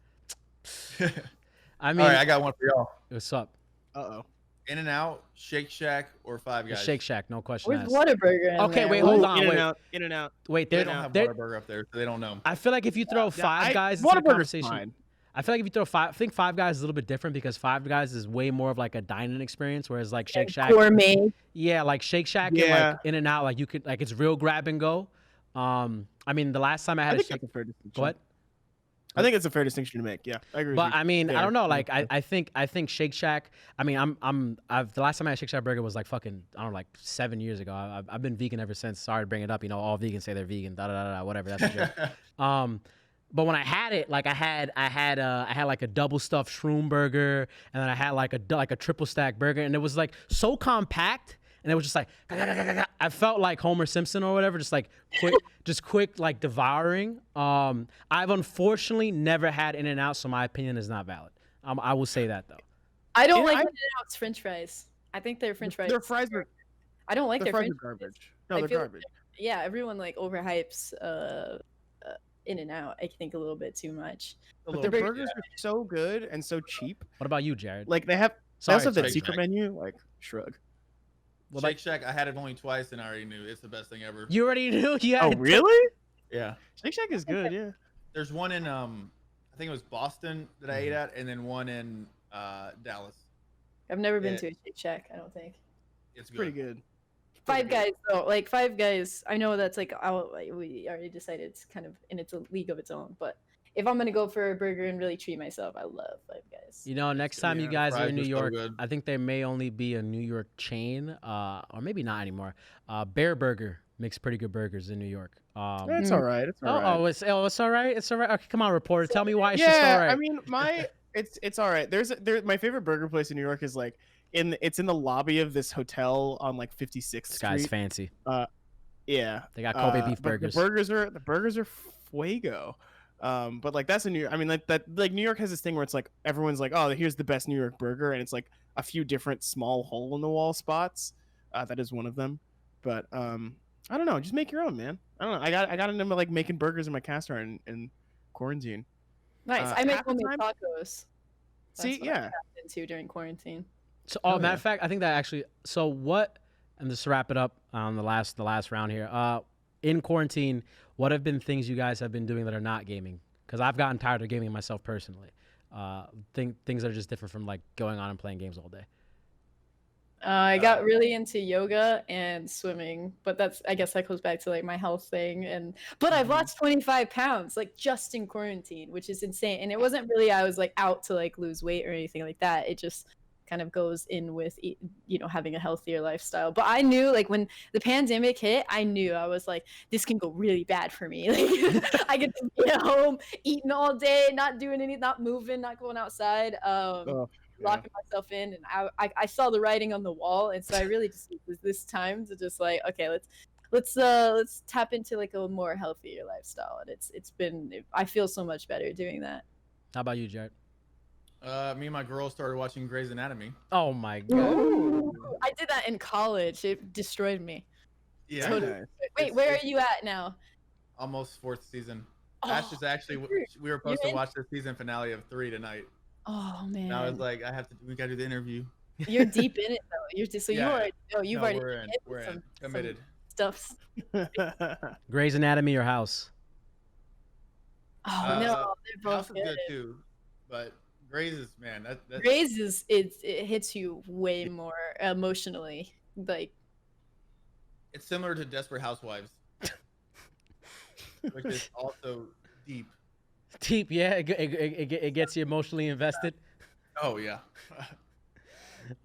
I mean, All right, I got one for y'all. what's up? Uh-oh. In-N-Out, Shake Shack, or Five Guys. Shake Shack, no question Where's asked. Whataburger? in Okay, there? wait, What- hold on. In wait. and out. In and out. Wait, They they're, don't have they're, Whataburger up there, so they don't know. I feel like if you throw Five Guys into the Whataburger's conversation, fine. I feel like if you throw I think Five Guys is a little bit different because Five Guys is way more of like a dining experience, whereas like Shake Shack, Gourmet. yeah, like Shake Shack and Yeah. like In and Out, like you could like it's real grab and go. I mean, the last time I I had a think Shake, that's a fair distinction. what? I think it's a fair distinction to make. Yeah, I agree. But with you. I mean, I Fair. don't know. Yeah, Like, fair. I think Shake Shack. I mean, the last time I had Shake Shack burger was like fucking, I don't know, like 7 years ago. I've been vegan ever since. Sorry to bring it up. You know, all vegans say they're vegan. Da da da da. Whatever. That's a joke. But when I had it, like I had like a double stuffed shroom burger, and then I had like a triple stack burger, and it was like so compact. And it was just like, I felt like Homer Simpson or whatever, just like quick, like devouring. I've unfortunately never had In-N-Out, so my opinion is not valid. I will say that though. I don't Yeah, like I- In-N-Out's French fries. I think their French fries. Their fries are I don't like their their fries French are fries. garbage. No, I they're feel- garbage. Yeah, everyone like overhypes In and Out, I think, a little bit too much. But their burgers are so good and so cheap. What about you, Jared? Like they also have that secret menu. Like shrug. Shake Shack, I had it only twice and I already knew it's the best thing ever. You already knew? Yeah. Oh really? Yeah. Shake Shack is good. Yeah. There's one in I think it was Boston that I ate at, and then one in Dallas. I've never been to a Shake Shack. I don't think. It's good. Pretty good. Five Guys though, like Five Guys, I know that's like we already decided it's kind of in its league of its own. But if I'm gonna go for a burger and really treat myself, I love Five Guys. You know, next time you guys are in New York, I think there may only be a New York chain, or maybe not anymore. Bear Burger makes pretty good burgers in New York. It's all right. It's all right. It's all right. It's all right. Okay, come on, reporter, tell me why it's just all right. I mean, it's all right. My favorite burger place in New York is like it's in the lobby of this hotel on like 56th Street. This guy's fancy. Yeah. They got Kobe beef burgers. The burgers are fuego. But like that's in New York. I mean, like New York has this thing where it's like everyone's like, oh, here's the best New York burger, and it's like a few different small hole in the wall spots. That is one of them. But I don't know. Just make your own, man. I don't know. I got into like making burgers in my caster in quarantine. Nice. I make homemade tacos. See, yeah. I tapped into during quarantine. So, matter of fact, I think that actually. So what? And just to wrap it up on the last round here. In quarantine, what have been things you guys have been doing that are not gaming? Because I've gotten tired of gaming myself personally. Things that are just different from like going on and playing games all day. I got really into yoga and swimming, but I guess that goes back to like my health thing. But I've lost 25 pounds like just in quarantine, which is insane. And it wasn't really I was like out to like lose weight or anything like that. It just kind of goes in with having a healthier lifestyle. But I knew like when the pandemic hit, I knew I was like, this can go really bad for me. Like I get to be at home eating all day, not doing anything, not moving, not going outside. Locking myself in, and I saw the writing on the wall, and so I really just used this time to just like, okay, let's tap into like a more healthier lifestyle, and I feel so much better doing that. How about you, Jared? Me and my girl started watching Grey's Anatomy. Oh my god! Ooh, I did that in college. It destroyed me. Yeah. Totally. Wait, where are you at now? Almost 4th season. Ash is actually. We were supposed to watch the season finale of 3 tonight. Oh man! And I was like, we gotta do the interview. You're deep in it though. We're in. Committed. Stuffs. Grey's Anatomy or House? Oh no, they're both House is good too, but Grey's is Grey's is it hits you way more emotionally. Like it's similar to Desperate Housewives, which is also deep. Deep, yeah. It gets you emotionally invested. Oh yeah.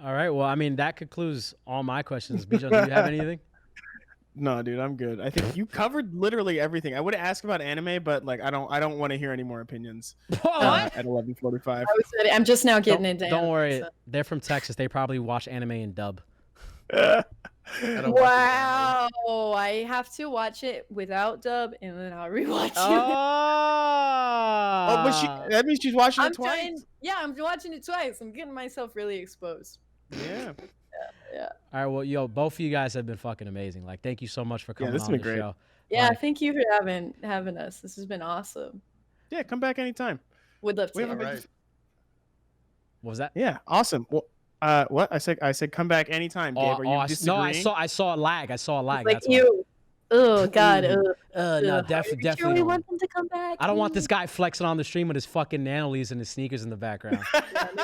All right. Well, I mean that concludes all my questions. Bijan, do you have anything? No, dude, I'm good. I think you covered literally everything. I would ask about anime, but like I don't want to hear any more opinions. What? At 11:45. I'm just now getting into. Don't worry. So. They're from Texas. They probably watch anime in dub. Wow, I have to watch it without dub and then I'll rewatch it. Oh, but that means she's watching it twice. I'm watching it twice. I'm getting myself really exposed. Yeah. Yeah. All right, well, both of you guys have been fucking amazing. Like, thank you so much for coming on the show. Yeah, thank you for having us. This has been awesome. Yeah, come back anytime. Would love to. What was that? Yeah, awesome. Well, what I said, come back anytime. Gabe, are you disagreeing? No, I saw a lag. Like that's you. Oh God. No, definitely. Sure we want them to come back. I don't want this guy flexing on the stream with his fucking nanolies and his sneakers in the background.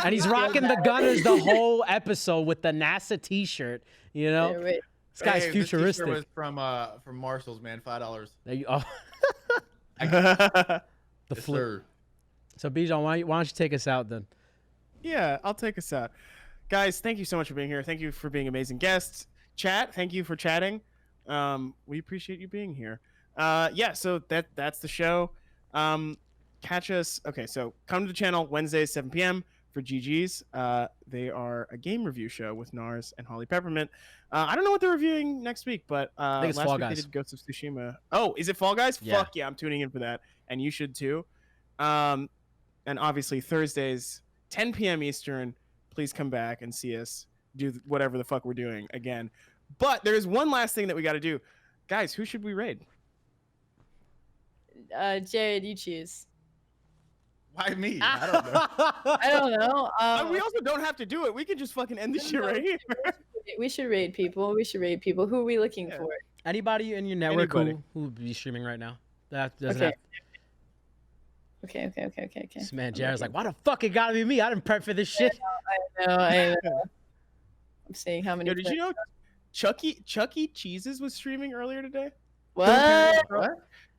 And he's rocking the Gunners the whole episode with the NASA T-shirt. You know, this guy's futuristic. This T-shirt was from Marshall's, man. $5. There you go. The fleur. So Bijan, why don't you take us out then? Yeah, I'll take us out. Guys, thank you so much for being here. Thank you for being amazing guests. Chat, thank you for chatting. We appreciate you being here. So that's the show. Catch us. Okay, so come to the channel Wednesdays 7 p.m. for GG's. They are a game review show with Nars and Holly Peppermint. I don't know what they're reviewing next week, but I think it's last Fall week Guys. they did Ghost of Tsushima. Oh, is it Fall Guys? Yeah. Fuck yeah, I'm tuning in for that, and you should too. And obviously Thursdays 10 p.m. Eastern. Please come back and see us do whatever the fuck we're doing again. But there's one last thing that we got to do. Guys, who should we raid? Jared, you choose. Why me? I don't know. I don't know. We also don't have to do it. We can just fucking end this shit right here. We should raid people. We should raid people. Who are we looking Yeah. for? Anybody in your network Anybody. who would be streaming right now? That doesn't Okay. have. Okay. This man Jared's like, why the fuck it gotta be me? I didn't prep for this shit. I know. I'm seeing how many. Yo, did you know Chuck E. Cheese's was streaming earlier today? What? What?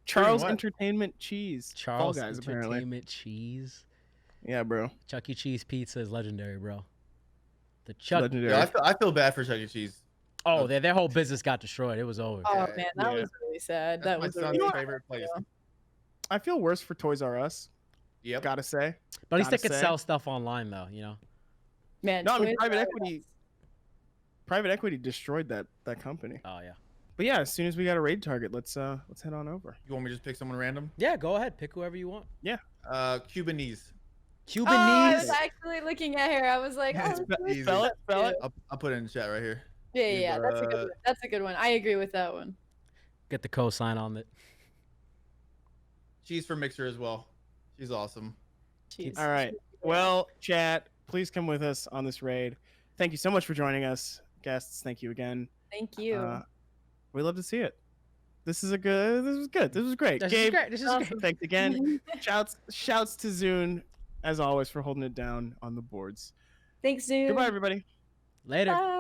Charles what? Entertainment Cheese. Charles Fall Guys, apparently. Entertainment Cheese. Yeah, bro. Chuck E. Cheese pizza is legendary, bro. The Chuck. Legendary. Yo, I feel bad for Chuck E. Cheese. Oh, their whole business got destroyed. It was over. Oh Yeah, man, that yeah. was really sad. That's That my was son's really favorite place. I feel worse for Toys R Us. Yep. Gotta say. But at least they Gotta could say. sell stuff online, though. You know. man. No, I mean Toys private R equity. Us. Private equity destroyed that company. Oh yeah. But yeah, as soon as we got a raid target, let's head on over. You want me to just pick someone random? Yeah, go ahead. Pick whoever you want. Cubanese. Oh, I was Cubanese. actually looking at her. I was like, Yeah, oh, it's that's really easy. Spell it. Spell it. I'll put it in the chat right here. Yeah, that's a good Cuba. one. That's a good one. I agree with that one. Get the cosign on it. She's for Mixer as well. She's awesome. Jeez. All right. Well, chat, please come with us on this raid. Thank you so much for joining us, guests. Thank you again. Thank you. We love to see it. This was good. This was great. This Gabe, is great. This is great. thanks again. Shouts to Zune, as always, for holding it down on the boards. Thanks, Zoom. Goodbye, everybody. Later. Bye.